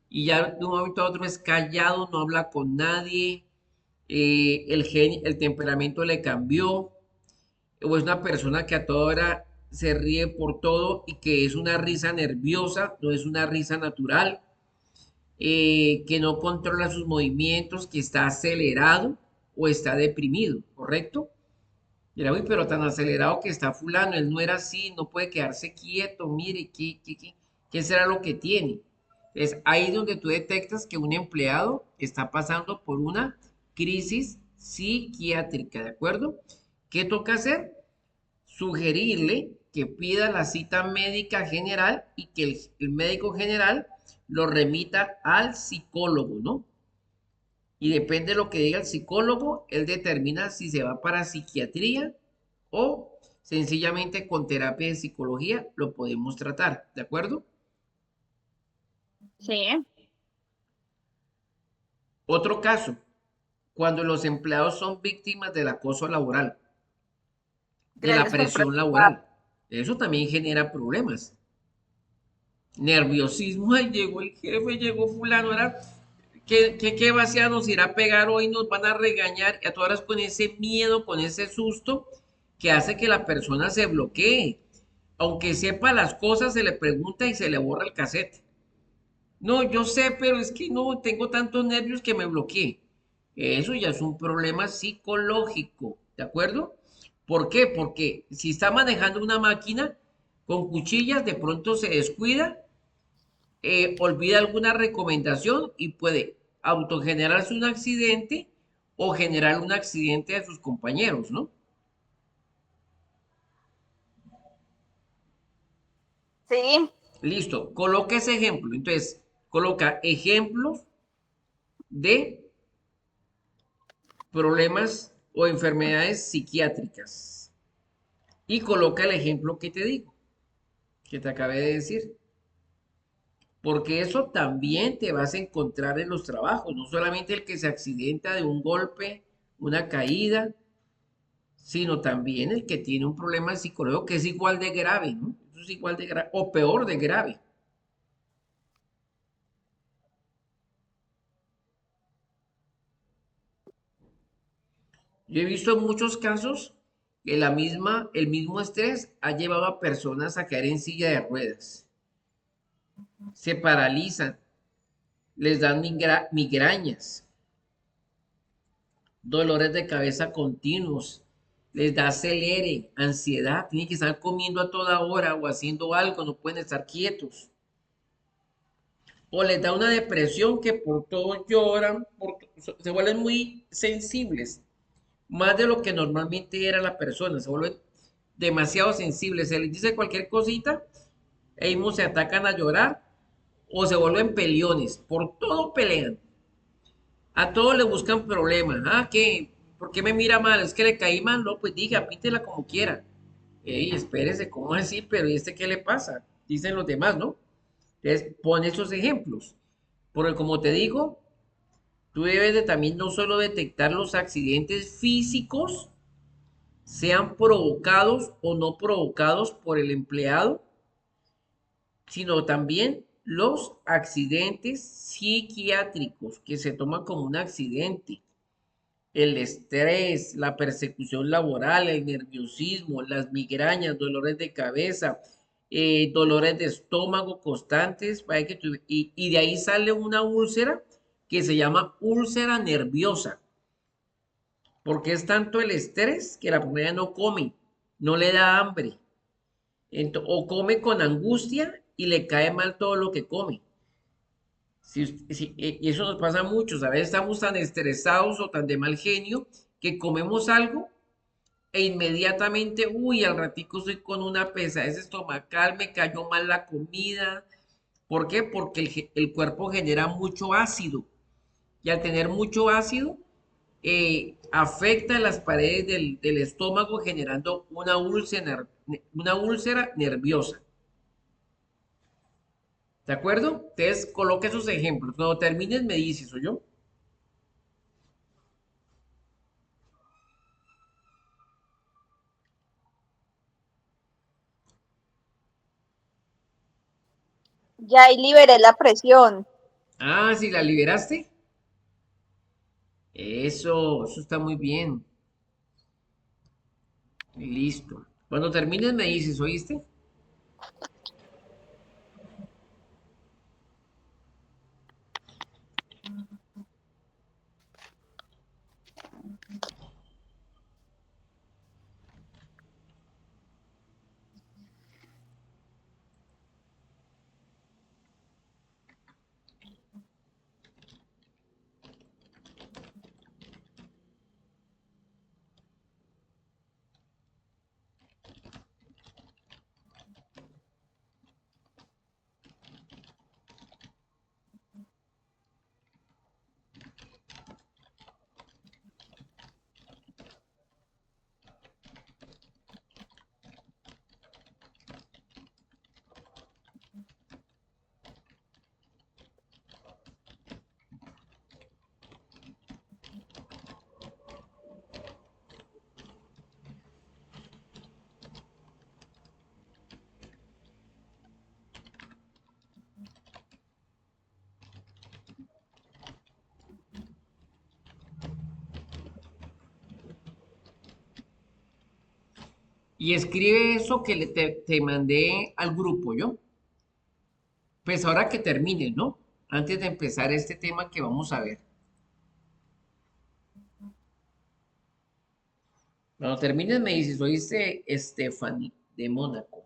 y ya de un momento a otro es callado, no habla con nadie, el temperamento le cambió, o es una persona que a toda hora se ríe por todo y que es una risa nerviosa, no es una risa natural, que no controla sus movimientos, que está acelerado o está deprimido, ¿correcto? Mira, uy, pero tan acelerado que está fulano, él no era así, no puede quedarse quieto, mire, ¿qué será lo que tiene? Es ahí donde tú detectas que un empleado está pasando por una crisis psiquiátrica, ¿de acuerdo? ¿Qué toca hacer? Sugerirle que pida la cita médica general y que el médico general lo remita al psicólogo, ¿no? Y depende de lo que diga el psicólogo, él determina si se va para psiquiatría o sencillamente con terapia de psicología lo podemos tratar, ¿de acuerdo? Sí, Otro caso, cuando los empleados son víctimas del acoso laboral, de la gracias por presión preguntar. laboral. Eso también genera problemas. Nerviosismo, ay, llegó el jefe, llegó fulano, ¿verdad? ¿Qué vacía nos irá a pegar hoy? Nos van a regañar y a todas horas con ese miedo, con ese susto que hace que la persona se bloquee. Aunque sepa las cosas, se le pregunta y se le borra el cassette. No, yo sé, pero es que no, tengo tantos nervios que me bloqueé. Eso ya es un problema psicológico, ¿de acuerdo? ¿Por qué? Porque si está manejando una máquina con cuchillas, de pronto se descuida, olvida alguna recomendación y puede autogenerarse un accidente o generar un accidente a sus compañeros, ¿no? Sí, Listo, coloca ese ejemplo. Entonces, coloca ejemplos de problemas o enfermedades psiquiátricas y coloca el ejemplo que te digo, que te acabé de decir. Porque eso también te vas a encontrar en los trabajos, no solamente el que se accidenta de un golpe, una caída, sino también el que tiene un problema psicológico que es igual de grave, ¿no? Eso es igual de grave o peor de grave. Yo he visto en muchos casos que el mismo estrés ha llevado a personas a caer en silla de ruedas, se paralizan, les dan migrañas, dolores de cabeza continuos, les da acelere, ansiedad, tienen que estar comiendo a toda hora o haciendo algo, no pueden estar quietos. O les da una depresión que por todo lloran, se vuelven muy sensibles, más de lo que normalmente era la persona, se vuelven demasiado sensibles, se les dice cualquier cosita, e mismo se atacan a llorar o se vuelven peleones, por todo pelean. A todos le buscan problemas. Ah, ¿qué? ¿Por qué me mira mal? Es que le caí mal. No, pues diga, píntela como quiera. Ey, espérese, ¿cómo así? Pero ¿y este qué le pasa? Dicen los demás, ¿no? Entonces, pon esos ejemplos. Porque como te digo, tú debes de también no solo detectar los accidentes físicos, sean provocados o no provocados por el empleado, sino también los accidentes psiquiátricos que se toman como un accidente. El estrés, la persecución laboral, el nerviosismo, las migrañas, dolores de cabeza, dolores de estómago constantes, y de ahí sale una úlcera que se llama úlcera nerviosa, porque es tanto el estrés que la persona no come, no le da hambre, o come con angustia y le cae mal todo lo que come. Y eso nos pasa a muchos, a veces estamos tan estresados o tan de mal genio que comemos algo e inmediatamente, uy, al ratico estoy con una pesadez estomacal, me cayó mal la comida. ¿Por qué? Porque el cuerpo genera mucho ácido y al tener mucho ácido afecta las paredes del estómago generando una úlcera nerviosa. ¿De acuerdo? Entonces, coloca esos ejemplos. Cuando termines, me dices, ¿o yo? Ya ahí liberé la presión. Ah, ¿sí la liberaste? Eso está muy bien. Listo. Cuando termines me dices, ¿oíste? Y escribe eso que te mandé al grupo, ¿yo? Pues ahora que termines, ¿no? Antes de empezar este tema que vamos a ver. Cuando termines me dices, ¿oíste, Stephanie, de Mónaco?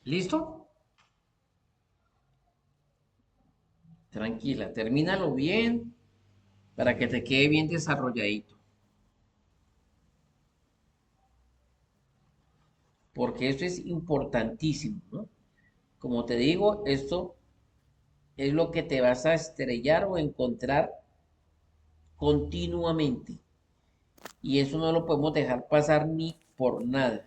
¿Listo? Tranquila, termínalo bien para que te quede bien desarrolladito. Porque esto es importantísimo, ¿no? Como te digo, esto es lo que te vas a estrellar o encontrar continuamente. Y eso no lo podemos dejar pasar ni por nada.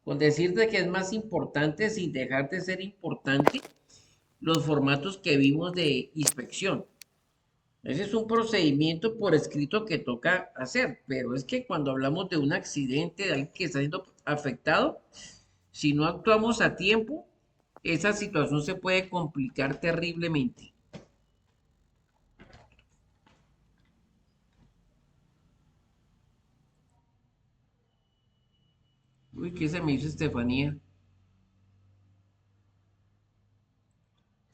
Con decirte que es más importante, sin dejar de ser importante, los formatos que vimos de inspección. Ese es un procedimiento por escrito que toca hacer, pero es que cuando hablamos de un accidente, de alguien que está siendo afectado, si no actuamos a tiempo, esa situación se puede complicar terriblemente. Uy, ¿qué se me hizo Estefanía?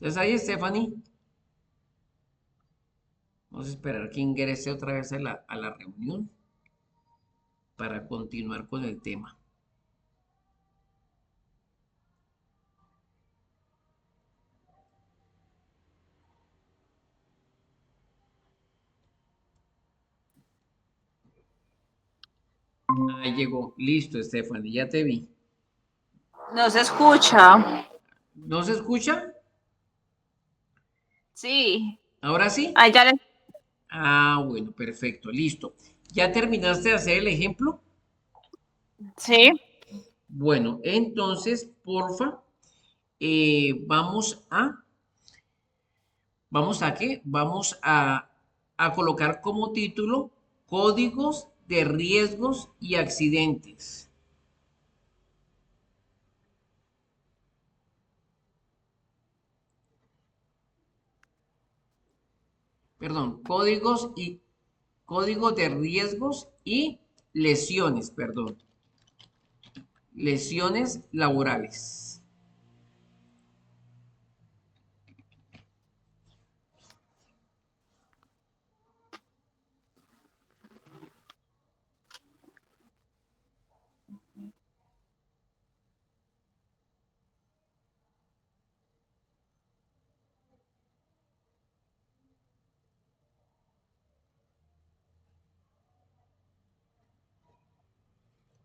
¿Estás ahí, Stephanie? Vamos a esperar que ingrese otra vez a la reunión para continuar con el tema. Ahí llegó. Listo, Stephanie, ya te vi. No se escucha. ¿No se escucha? Sí. ¿Ahora sí? Ahí ya le... Ah, bueno, perfecto, listo. ¿Ya terminaste de hacer el ejemplo? Sí. Bueno, entonces, porfa, ¿vamos a qué? Vamos a colocar como título códigos de riesgos y accidentes. perdón, código de riesgos y lesiones, perdón, lesiones laborales.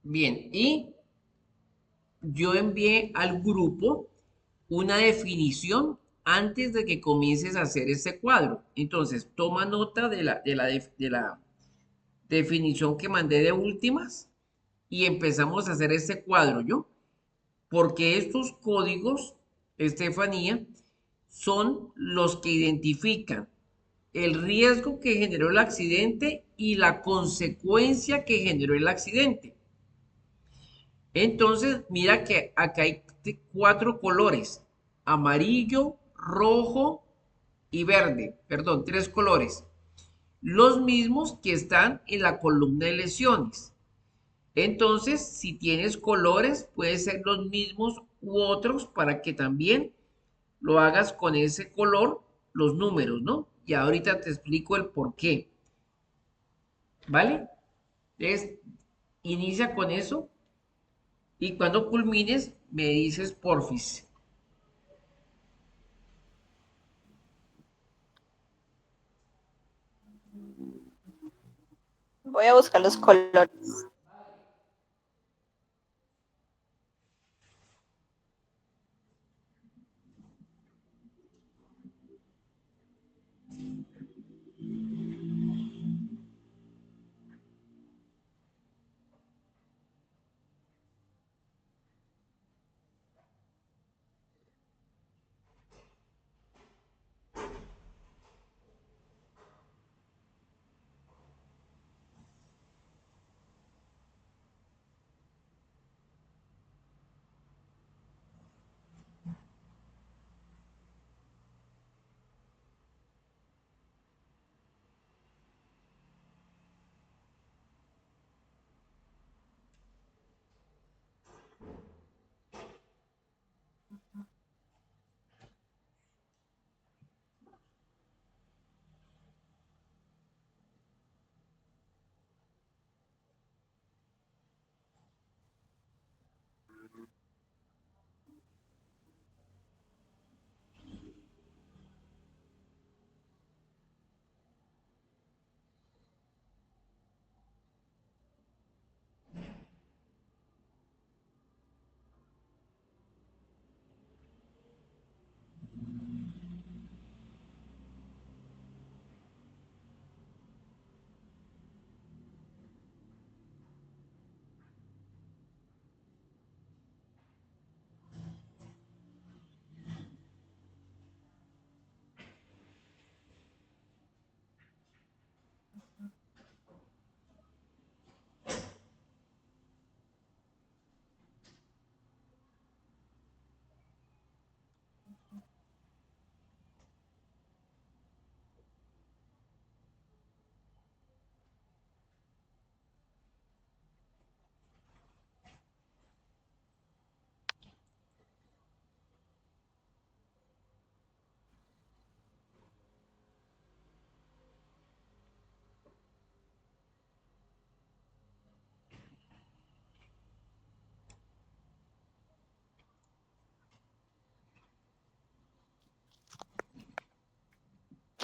Bien, y yo envié al grupo una definición antes de que comiences a hacer ese cuadro. Entonces, toma nota de la definición que mandé de últimas y empezamos a hacer ese cuadro, ¿yo? Porque estos códigos, Estefanía, son los que identifican el riesgo que generó el accidente y la consecuencia que generó el accidente. Entonces, mira que acá hay cuatro colores: amarillo, rojo y verde. Perdón, tres colores. Los mismos que están en la columna de lesiones. Entonces, si tienes colores, puede ser los mismos u otros para que también lo hagas con ese color, los números, ¿no? Y ahorita te explico el por qué. ¿Vale? Entonces, inicia con eso y cuando culmines me dices porfis. Voy a buscar los colores.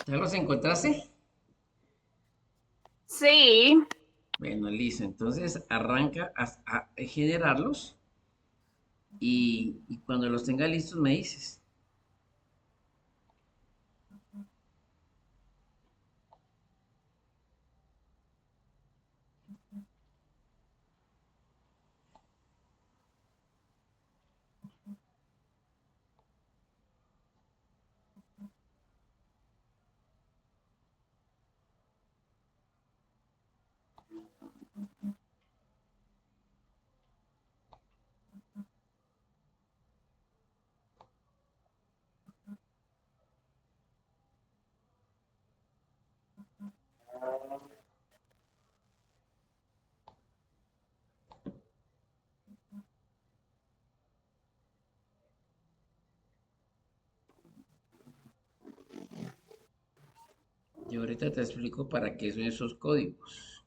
¿Ya los encontraste? Sí, Bueno, listo. Entonces arranca a generarlos y cuando los tenga listos me dices. Yo ahorita te explico para qué son esos códigos.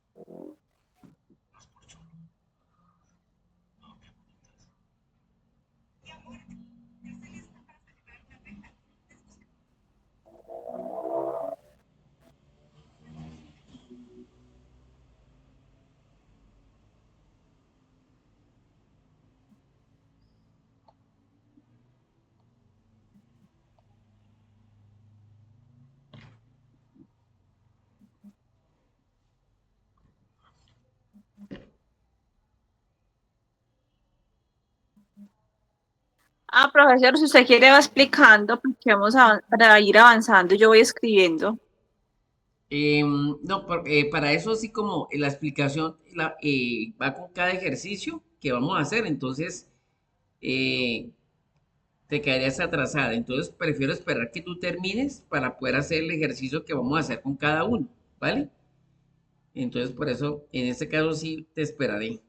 Ah, profesor, si usted quiere va explicando, porque para ir avanzando, yo voy escribiendo. No, para eso sí como la explicación va con cada ejercicio que vamos a hacer, entonces eh, te quedarías atrasada. Entonces prefiero esperar que tú termines para poder hacer el ejercicio que vamos a hacer con cada uno, ¿vale? Entonces por eso en este caso sí te esperaré,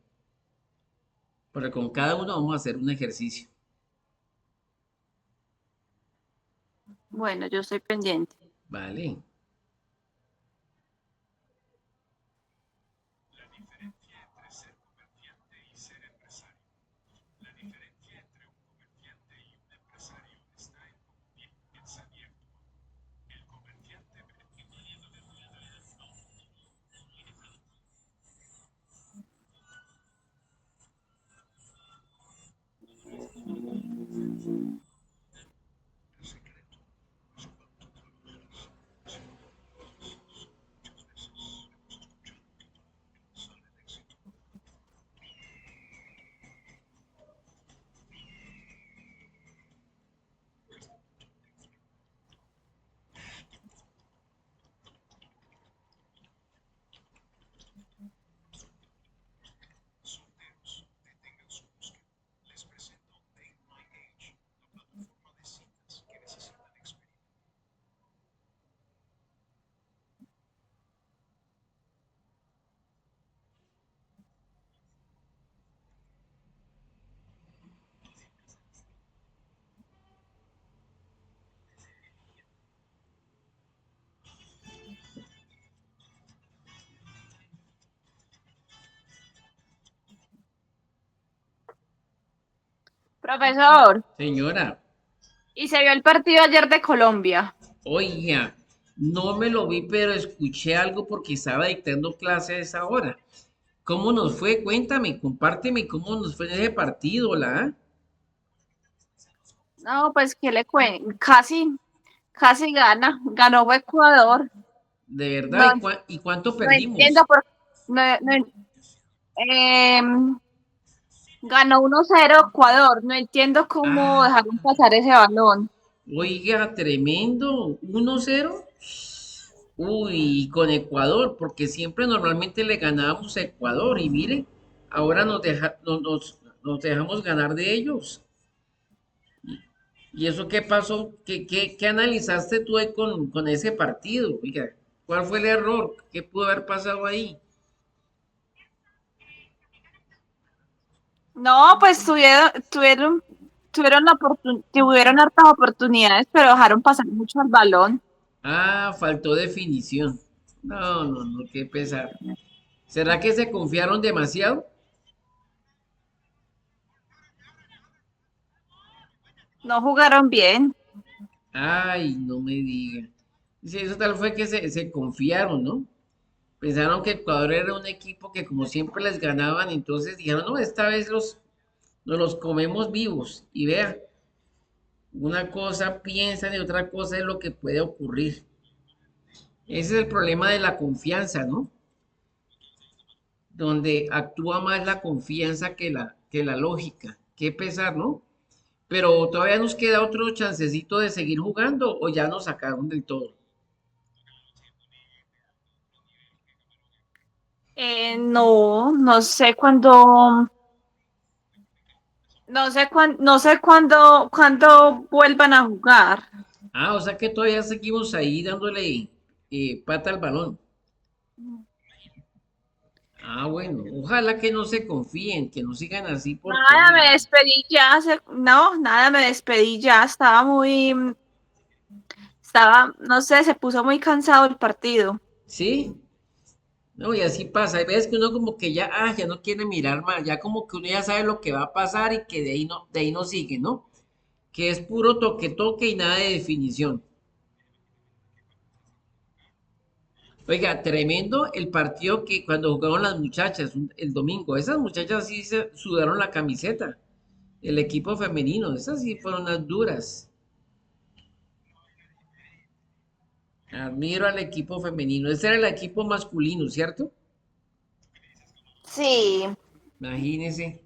porque con cada uno vamos a hacer un ejercicio, Bueno, yo estoy pendiente. ¿vale? Profesor, Señora, ¿y se vio el partido ayer de Colombia? oiga, no me lo vi, pero escuché algo porque estaba dictando clase a esa hora. ¿Cómo nos fue? Cuéntame, compárteme cómo nos fue en ese partido, ¿la? No, pues, ¿qué le cuento? Casi ganó fue Ecuador. De verdad, No, ¿y cuánto no entiendo perdimos? por no, no, ganó 1-0 Ecuador. No entiendo cómo Ah, dejaron pasar ese balón. oiga, tremendo, 1-0. Uy, y con Ecuador, porque siempre normalmente le ganábamos a Ecuador y mire, ahora nos dejamos ganar de ellos. ¿Y eso qué pasó? ¿Qué analizaste tú ahí con ese partido? Oiga, ¿cuál fue el error? ¿Qué pudo haber pasado ahí? No, pues tuvieron hartas oportunidades, pero dejaron pasar mucho el balón. Ah, faltó definición. No, no, no, qué pesar. ¿Será que se confiaron demasiado? No jugaron bien. Ay, no me diga. Sí, eso tal fue que se confiaron, ¿no? Pensaron que Ecuador era un equipo que como siempre les ganaban, entonces dijeron, no, esta vez nos los comemos vivos. Y vea, una cosa piensan y otra cosa es lo que puede ocurrir. Ese es el problema de la confianza, ¿no? Donde actúa más la confianza que la lógica. Qué pesar, ¿no? Pero todavía nos queda otro chancecito de seguir jugando o ya nos sacaron del todo. No, no sé cuándo vuelvan a jugar. Ah, o sea que todavía seguimos ahí dándole pata al balón. Ah, bueno, ojalá que no se confíen, que no sigan así porque, Nada, uy, me despedí ya. No, nada, me despedí ya. estaba, no sé, se puso muy cansado el partido. ¿Sí? No, y así pasa. Hay veces que uno como que ya, ya no quiere mirar más, ya como que uno ya sabe lo que va a pasar y que de ahí no sigue, ¿no? Que es puro toque, toque y nada de definición. Oiga, tremendo el partido que cuando jugaron las muchachas el domingo. Esas muchachas sí se sudaron la camiseta. El equipo femenino, esas sí fueron unas duras. Admiro al equipo femenino. Ese era el equipo masculino, ¿cierto? Sí, Imagínense.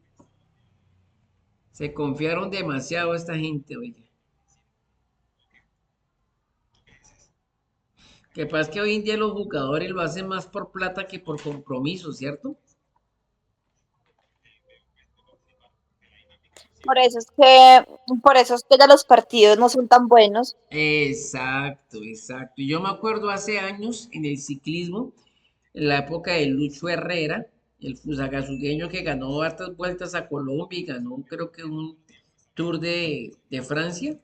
Se confiaron demasiado esta gente, oiga. Que pasa es que hoy en día los jugadores lo hacen más por plata que por compromiso, ¿cierto? por eso es que ya los partidos no son tan buenos. Exacto, exacto. Yo me acuerdo hace años en el ciclismo, en la época de Lucho Herrera, el fusagasugueño que ganó hartas vueltas a Colombia y ganó creo que un Tour de Francia.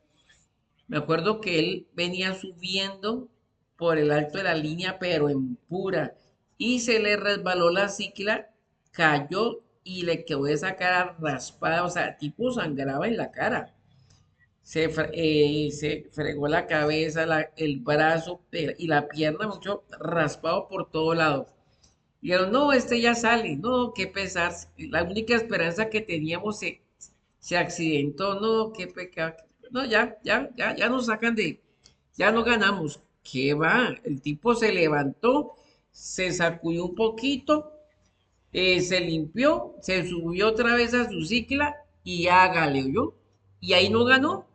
Me acuerdo que él venía subiendo por el alto de la línea, pero en pura, y se le resbaló la cicla, cayó y le quedó esa cara raspada, o sea, tipo sangraba en la cara. Se fregó la cabeza, el brazo y la pierna, mucho raspado por todo lado. Dijeron, no, este ya sale, no, qué pesar. La única esperanza que teníamos se accidentó, no, qué pecado. No, ya nos sacan ya no ganamos. ¿Qué va? El tipo se levantó, se sacudió un poquito, se limpió, se subió otra vez a su cicla y hágale, yo. Y ahí no ganó.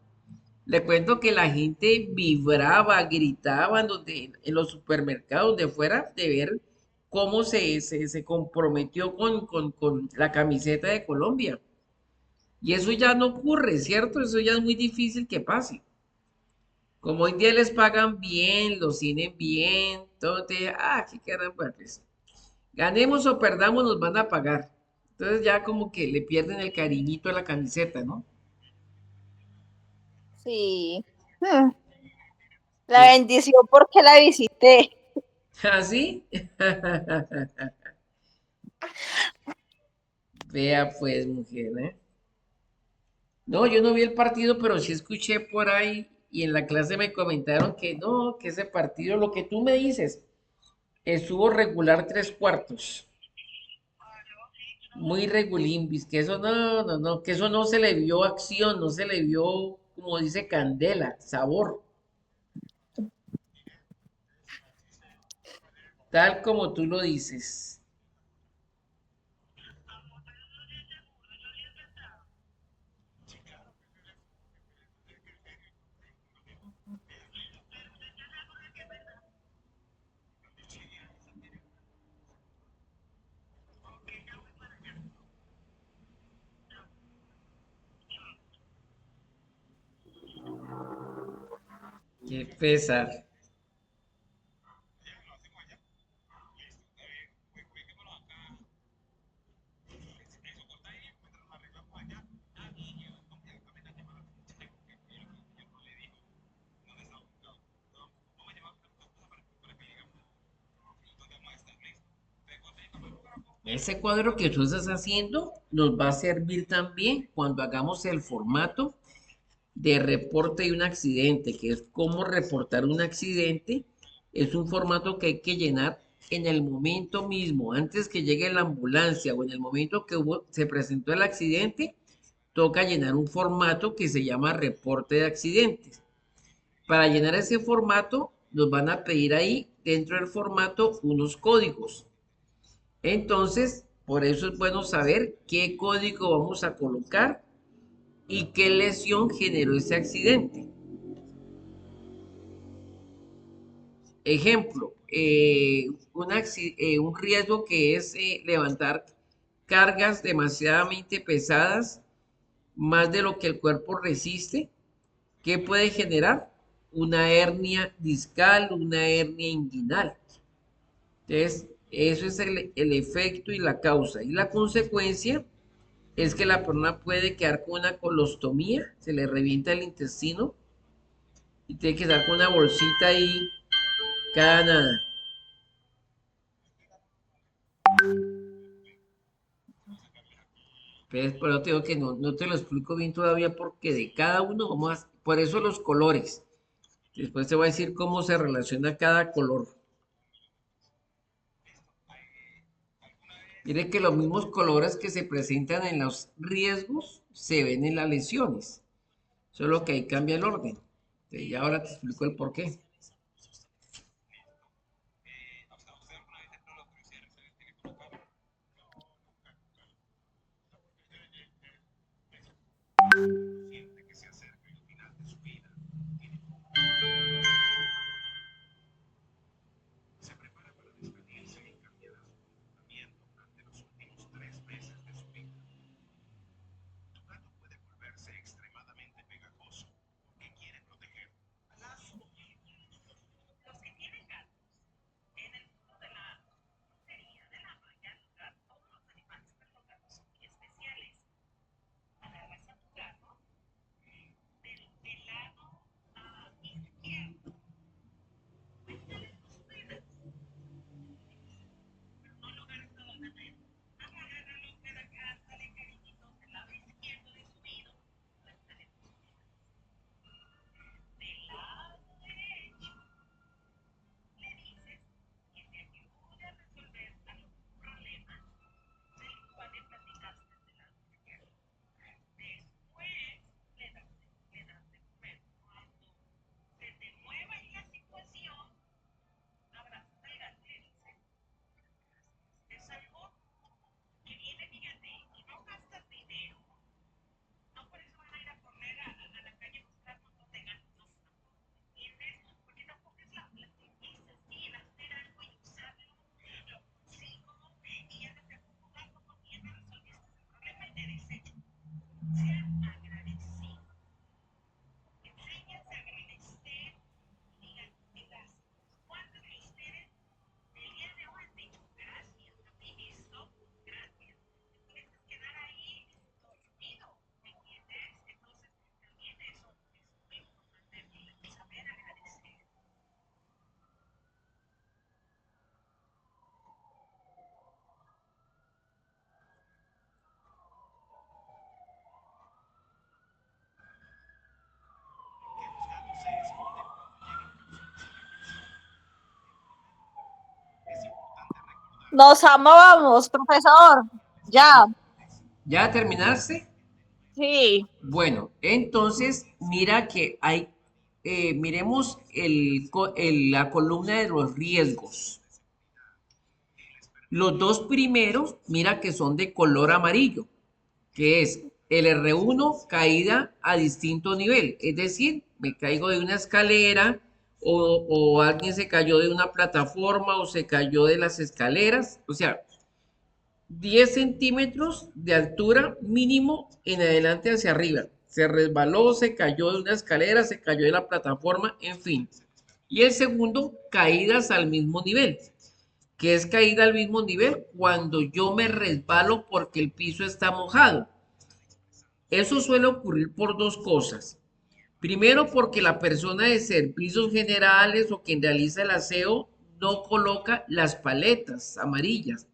Le cuento que la gente vibraba, gritaba en los supermercados, donde fuera, de ver cómo se comprometió con la camiseta de Colombia. Y eso ya no ocurre, ¿cierto? Eso ya es muy difícil que pase. Como hoy en día les pagan bien, los tienen bien, entonces, qué caramba, pues, ganemos o perdamos, nos van a pagar. Entonces ya como que le pierden el cariñito a la camiseta, ¿no? Sí. Hmm, La Que, bendición porque la visité. ¿así? Vea pues, mujer, ¿eh? No, yo no vi el partido, pero sí escuché por ahí y en la clase me comentaron que no, que ese partido, lo que tú me dices, estuvo regular tres cuartos, muy regulimbis, que eso no, que eso no se le vio acción, no se le vio, como dice Candela, sabor, tal como tú lo dices. Qué pesar. Ese cuadro que tú estás haciendo nos va a servir también cuando hagamos el formato de reporte de un accidente, que es cómo reportar un accidente. Es un formato que hay que llenar en el momento mismo, antes que llegue la ambulancia o en el momento que se presentó el accidente, toca llenar un formato que se llama reporte de accidentes. Para llenar ese formato, nos van a pedir ahí dentro del formato unos códigos. Entonces, por eso es bueno saber qué código vamos a colocar y qué lesión generó ese accidente. Ejemplo, un riesgo que es levantar cargas demasiadamente pesadas, más de lo que el cuerpo resiste, que puede generar una hernia discal, una hernia inguinal. Entonces, eso es el efecto y la causa. Y la consecuencia es que la persona puede quedar con una colostomía, se le revienta el intestino Y tiene que estar con una bolsita ahí cada nada. Entonces, por eso te digo que no te lo explico bien todavía porque de cada uno vamos a... Por eso los colores. Después te voy a decir cómo se relaciona cada color. Mire que los mismos colores que se presentan en los riesgos se ven en las lesiones. Solo que ahí cambia el orden. Y ahora te explico el por qué. Nos amábamos, profesor. Ya, ¿Ya terminaste? sí. Bueno, entonces mira que hay, miremos la columna de los riesgos. Los dos primeros, mira que son de color amarillo, que es el R1 caída a distinto nivel, es decir, me caigo de una escalera o alguien se cayó de una plataforma o se cayó de las escaleras, o sea, 10 centímetros de altura mínimo en adelante hacia arriba. Se resbaló, se cayó de una escalera, se cayó de la plataforma, en fin. Y el segundo, caídas al mismo nivel, que es caída al mismo nivel cuando yo me resbalo porque el piso está mojado. Eso suele ocurrir por dos cosas. Primero, porque la persona de servicios generales o quien realiza el aseo no coloca las paletas amarillas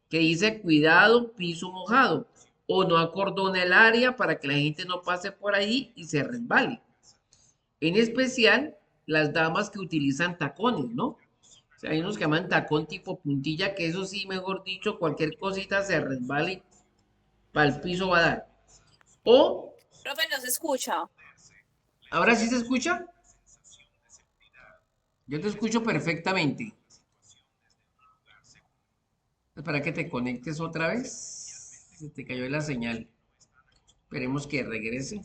que dice cuidado, piso mojado, o no acordona el área para que la gente no pase por ahí y se resbale. En especial, las damas que utilizan tacones, ¿no? O sea, hay unos que llaman tacón tipo puntilla, que eso sí, mejor dicho, cualquier cosita se resbala y para el piso va a dar. O, Profe, no se escucha. ¿ahora sí se escucha? Yo te escucho perfectamente. Para que te conectes otra vez. Se te cayó la señal. Esperemos que regrese.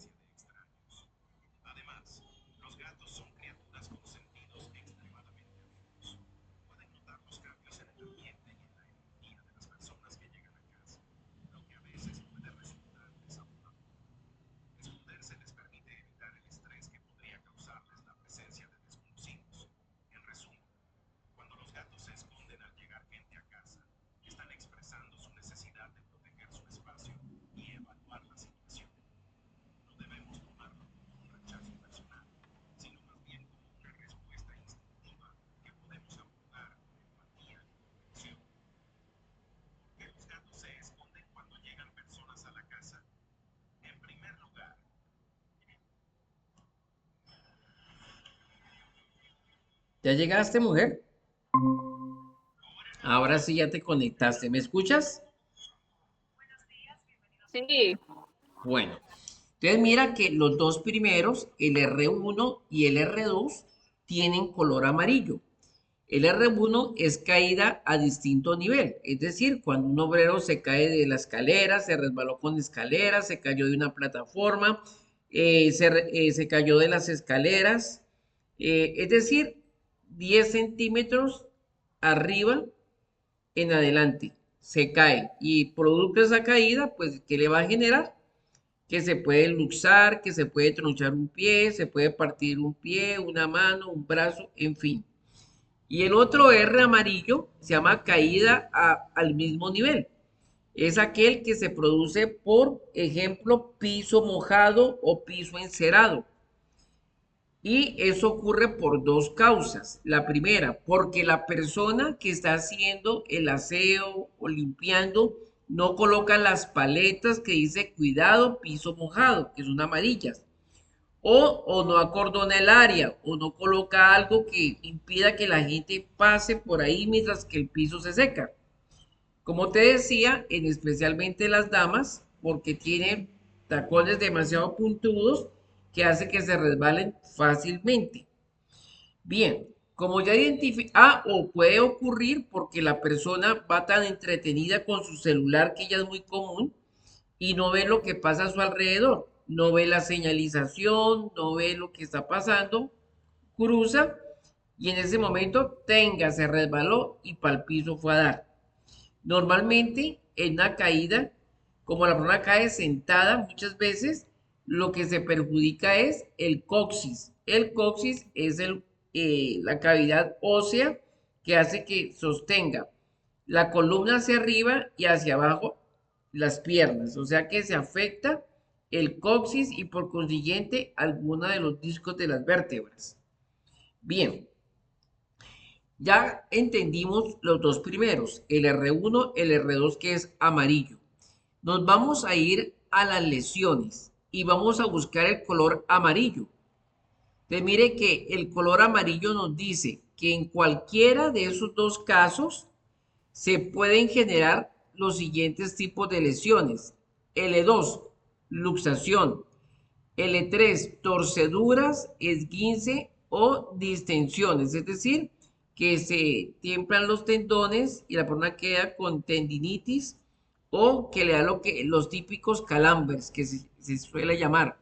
¿Ya llegaste, mujer? Ahora sí ya te conectaste. ¿Me escuchas? Sí. Bueno, entonces mira que los dos primeros, el R1 y el R2, tienen color amarillo. El R1 es caída a distinto nivel, es decir, cuando un obrero se cae de la escalera, se resbaló con escalera, se cayó de una plataforma, se cayó de las escaleras, es decir, 10 centímetros arriba en adelante, se cae y producto de esa caída, pues, ¿qué le va a generar? Que se puede luxar, que se puede tronchar un pie, se puede partir un pie, una mano, un brazo, en fin. Y el otro R amarillo se llama caída al mismo nivel. Es aquel que se produce por ejemplo piso mojado o piso encerado. Y eso ocurre por dos causas. La primera, porque la persona que está haciendo el aseo o limpiando no coloca las paletas que dice cuidado piso mojado, que son amarillas. O no acordona el área, o no coloca algo que impida que la gente pase por ahí mientras que el piso se seca. Como te decía, en especialmente las damas, porque tienen tacones demasiado puntudos que hace que se resbalen fácilmente. Bien, como ya identifica, o puede ocurrir porque la persona va tan entretenida con su celular que ya es muy común y no ve lo que pasa a su alrededor, no ve la señalización, no ve lo que está pasando, cruza y en ese momento tenga, se resbaló y para el piso fue a dar. Normalmente en una caída, como la persona cae sentada muchas veces, lo que se perjudica es el coxis. El coxis es la cavidad ósea que hace que sostenga la columna hacia arriba y hacia abajo las piernas. O sea que se afecta el coxis y por consiguiente alguna de los discos de las vértebras. Bien, ya entendimos los dos primeros, el R1, el R2 que es amarillo. Nos vamos a ir a las lesiones y vamos a buscar el color amarillo. Entonces mire que el color amarillo nos dice que en cualquiera de esos dos casos se pueden generar los siguientes tipos de lesiones. L2, luxación. L3, torceduras, esguince o distensiones, es decir, que se tiemblan los tendones y la persona queda con tendinitis o que le da los típicos calambres que se suele llamar.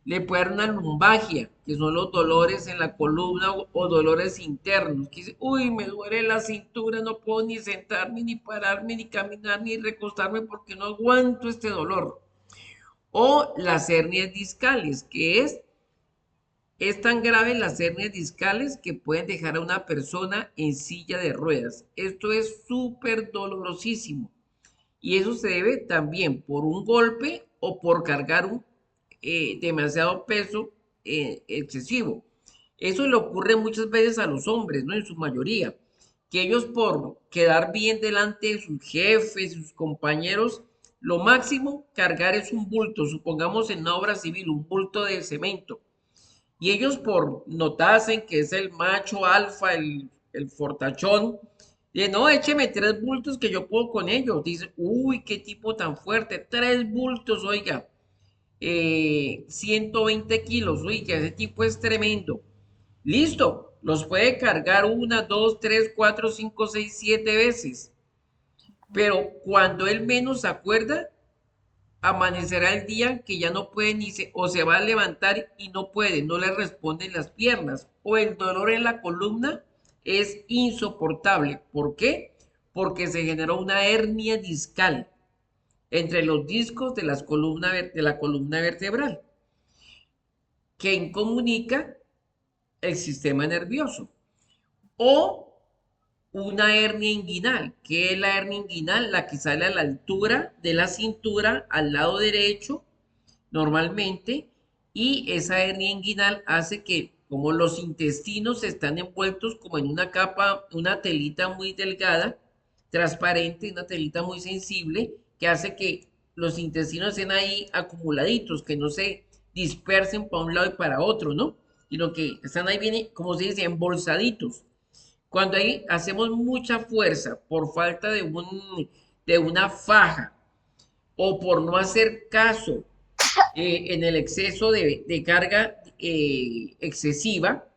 Le puede dar una lumbalgia, que son los dolores en la columna o dolores internos, que dice, uy, me duele la cintura, no puedo ni sentarme, ni pararme, ni caminar, ni recostarme porque no aguanto este dolor. O las hernias discales, que es tan grave las hernias discales que pueden dejar a una persona en silla de ruedas. Esto es súper dolorosísimo. Y eso se debe también por un golpe o por cargar demasiado peso excesivo. Eso le ocurre muchas veces a los hombres, ¿no? En su mayoría, que ellos por quedar bien delante de sus jefes, sus compañeros, lo máximo cargar es un bulto, supongamos en una obra civil, un bulto de cemento. Y ellos por notarse que es el macho alfa, el fortachón, dicen, no, écheme 3 bultos que yo puedo con ellos. Dice, uy, qué tipo tan fuerte, 3 bultos, oiga, 120 kilos, oiga, ese tipo es tremendo. Listo, los puede cargar una, dos, tres, cuatro, cinco, seis, 7 veces. Pero cuando él menos se acuerda, amanecerá el día que ya no puede o se va a levantar y no puede, no le responden las piernas o el dolor en la columna es insoportable. ¿Por qué? Porque se generó una hernia discal entre los discos de, de la columna vertebral que incomunica el sistema nervioso o una hernia inguinal. ¿Qué es la hernia inguinal? La que sale a la altura de la cintura al lado derecho normalmente, y esa hernia inguinal hace que como los intestinos están envueltos como en una capa, una telita muy delgada, transparente, una telita muy sensible, que hace que los intestinos estén ahí acumuladitos, que no se dispersen para un lado y para otro, ¿no? sino que están ahí bien, como se dice, embolsaditos. Cuando ahí hacemos mucha fuerza por falta de una faja o por no hacer caso en el exceso de carga excesiva,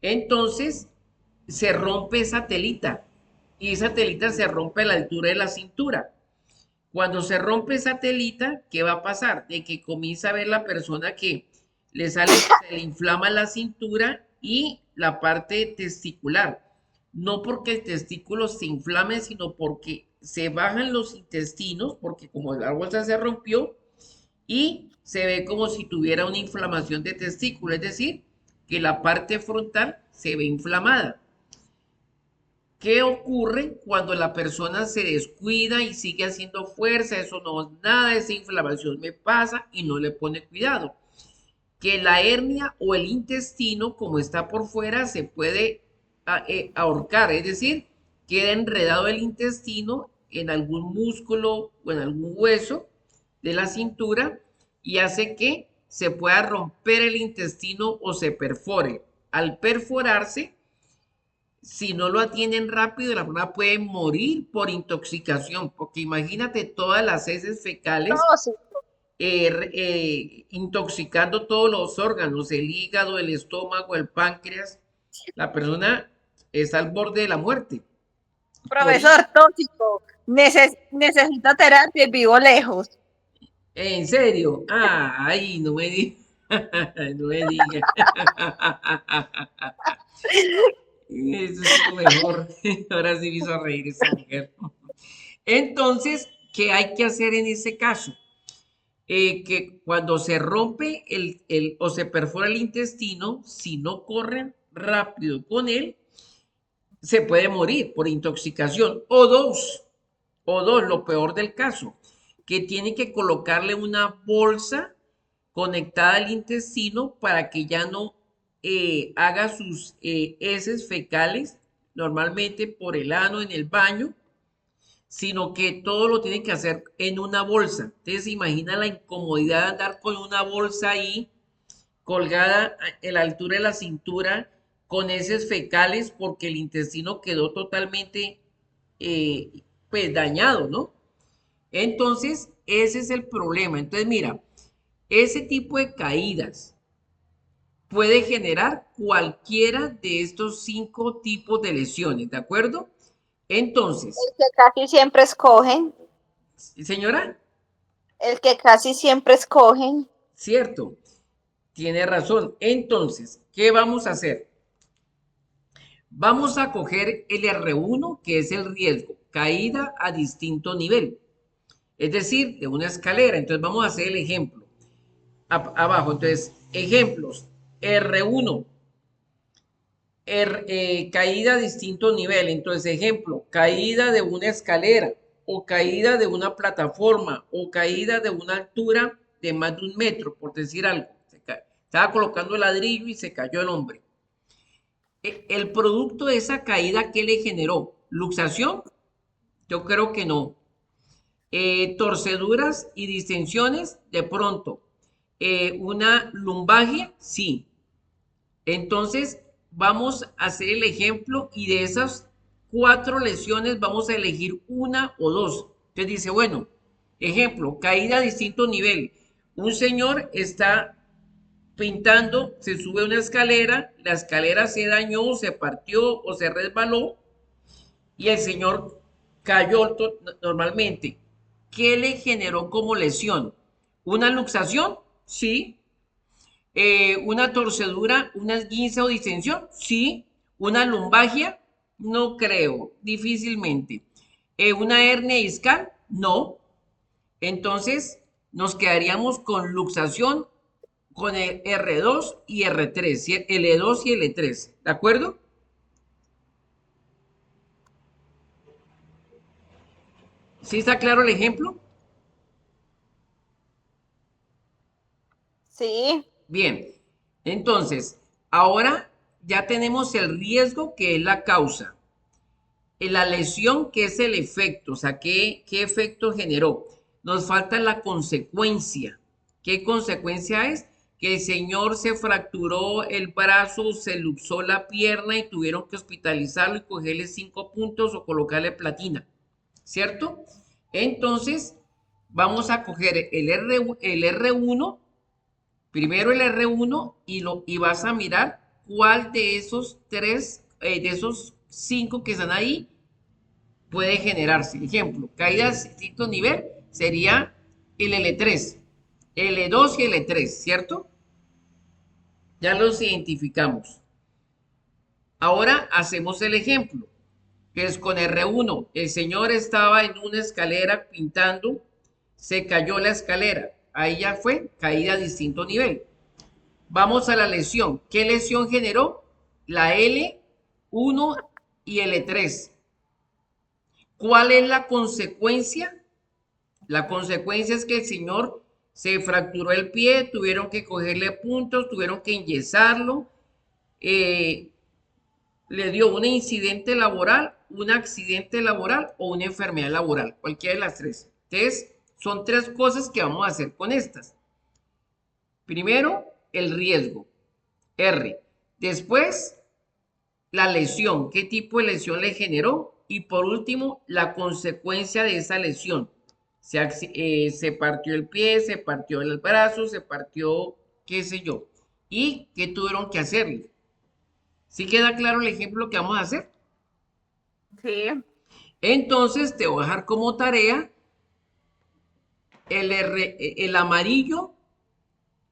entonces se rompe esa telita y esa telita se rompe a la altura de la cintura. Cuando se rompe esa telita, ¿qué va a pasar? De que comienza a ver la persona que se le inflama la cintura y la parte testicular. No porque el testículo se inflame, sino porque se bajan los intestinos, porque como la bolsa se rompió y se ve como si tuviera una inflamación de testículo, es decir, que la parte frontal se ve inflamada. ¿Qué ocurre cuando la persona se descuida y sigue haciendo fuerza? Eso no es nada, esa inflamación me pasa y no le pone cuidado. Que la hernia o el intestino, como está por fuera, se puede ahorcar, es decir, queda enredado el intestino en algún músculo o en algún hueso de la cintura y hace que se pueda romper el intestino o se perfore. Al perforarse, si no lo atienden rápido, la persona puede morir por intoxicación, porque imagínate todas las heces No, fecales sí, intoxicando todos los órganos, el hígado, el estómago, el páncreas. La persona está al borde de la muerte. Por, profesor tóxico, necesito terapia y vivo lejos. en serio, ay, no me diga, no me diga. Eso estuvo mejor. Ahora sí me hizo reír esa mujer. Entonces, ¿qué hay que hacer en ese caso? Que cuando se rompe o se perfora el intestino, si no corren rápido con él, se puede morir por intoxicación. O dos, lo peor del caso, que tiene que colocarle una bolsa conectada al intestino para que ya no haga sus heces fecales normalmente por el ano en el baño, sino que todo lo tiene que hacer en una bolsa. Entonces, imagina la incomodidad de andar con una bolsa ahí colgada a la altura de la cintura con heces fecales porque el intestino quedó totalmente eh, pues dañado, ¿no? Entonces, ese es el problema. Entonces, mira, ese tipo de caídas puede generar cualquiera de estos 5 tipos de lesiones, ¿de acuerdo? Entonces, El que casi siempre escogen, señora, el que casi siempre escogen. cierto, tiene razón. Entonces, ¿qué vamos a hacer? Vamos a coger el R1, que es el riesgo, caída a distinto nivel, es decir, de una escalera. Entonces, vamos a hacer el ejemplo. Abajo, entonces, ejemplos. R1, caída a distinto nivel. Entonces, ejemplo, caída de una escalera o caída de una plataforma o caída de una altura de más de 1 metro, por decir algo. Estaba colocando el ladrillo y se cayó el hombre. El producto de esa caída, ¿qué le generó? ¿Luxación? Yo creo que no. Torceduras y distensiones, de pronto. Una lumbalgia, sí. Entonces, vamos a hacer el ejemplo y de esas 4 lesiones vamos a elegir una o dos. Entonces dice, bueno, ejemplo, caída a distinto nivel. Un señor está pintando, se sube a una escalera, la escalera se dañó, se partió o se resbaló y el señor cayó normalmente. ¿Qué le generó como lesión? ¿Una luxación? Sí. ¿Una torcedura, una esguince o distensión? Sí. ¿Una lumbalgia? No creo, difícilmente. ¿Una hernia discal? No. Entonces, nos quedaríamos con luxación con el R2 y R3, L2 y L3, ¿de acuerdo? ¿Sí está claro el ejemplo? Sí, Bien, entonces, ahora ya tenemos el riesgo que es la causa, la lesión que es el efecto, o sea, ¿qué efecto generó? Nos falta la consecuencia. ¿Qué consecuencia es? que el señor se fracturó el brazo, se luxó la pierna y tuvieron que hospitalizarlo y cogerle 5 puntos o colocarle platina, ¿cierto? Entonces, vamos a coger el R1, primero el R1 y vas a mirar cuál de esos de esos 5 que están ahí puede generarse. Ejemplo, caída de distinto nivel sería el L3, L2 y L3, ¿cierto? Ya los identificamos. Ahora hacemos el ejemplo, que es con R1. El señor estaba en una escalera pintando, se cayó la escalera. Ahí ya fue caída a distinto nivel. Vamos a la lesión. ¿Qué lesión generó? La L1 y L3. ¿Cuál es la consecuencia? La consecuencia es que el señor se fracturó el pie, tuvieron que cogerle puntos, tuvieron que enyesarlo, le dio un incidente laboral, un accidente laboral o una enfermedad laboral, cualquiera de las tres. Entonces, son 3 cosas que vamos a hacer con estas. Primero, el riesgo, R. Después, la lesión, qué tipo de lesión le generó. Y por último, la consecuencia de esa lesión. Se partió el pie, se partió el brazo, se partió, qué sé yo. ¿Y qué tuvieron que hacerle? ¿Sí queda claro el ejemplo que vamos a hacer? Sí. Entonces, te voy a dejar como tarea el amarillo,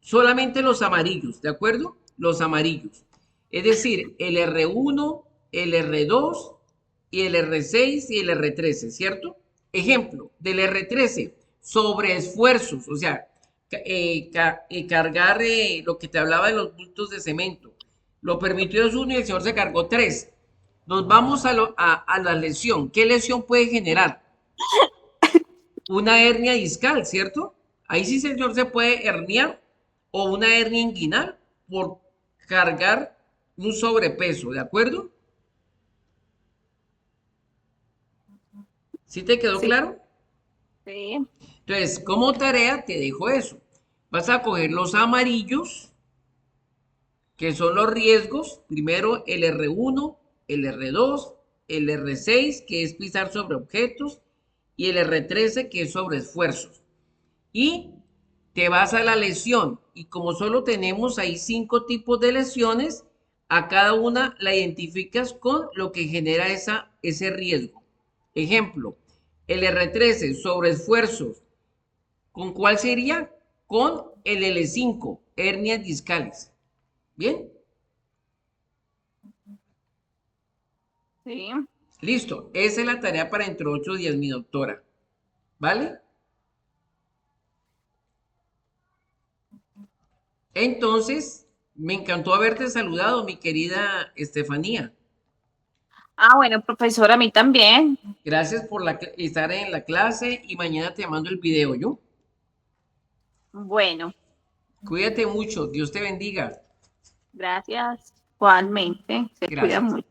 solamente los amarillos, ¿de acuerdo? Los amarillos. Es decir, el R1, el R2 y el R6 y el R13, ¿cierto? Ejemplo, del R13, sobre esfuerzos, o sea, cargar lo que te hablaba de los bultos de cemento. Lo permitió es 1 y el señor se cargó 3. Nos vamos a la lesión. ¿Qué lesión puede generar? Una hernia discal, ¿cierto? Ahí sí, señor, se puede herniar o una hernia inguinal por cargar un sobrepeso, ¿de acuerdo? ¿Sí te quedó Sí, claro? sí. Entonces, como tarea te dejo eso. Vas a coger los amarillos, que son los riesgos. Primero el R1, el R2, el R6, que es pisar sobre objetos, y el R13, que es sobre esfuerzos. Y te vas a la lesión. Y como solo tenemos ahí 5 tipos de lesiones, a cada una la identificas con lo que genera ese riesgo. Ejemplo, el R13 sobre esfuerzos. ¿Con cuál sería? Con el L5, hernias discales. ¿Bien? Sí. Listo. Esa es la tarea para dentro de 8 días, mi doctora. ¿Vale? Entonces, me encantó haberte saludado, mi querida Estefanía. Ah, bueno, profesor, a mí también. Gracias por estar en la clase y mañana te mando el video, ¿yo? Bueno, Cuídate mucho, Dios te bendiga. gracias. Igualmente, se cuida Gracias. mucho.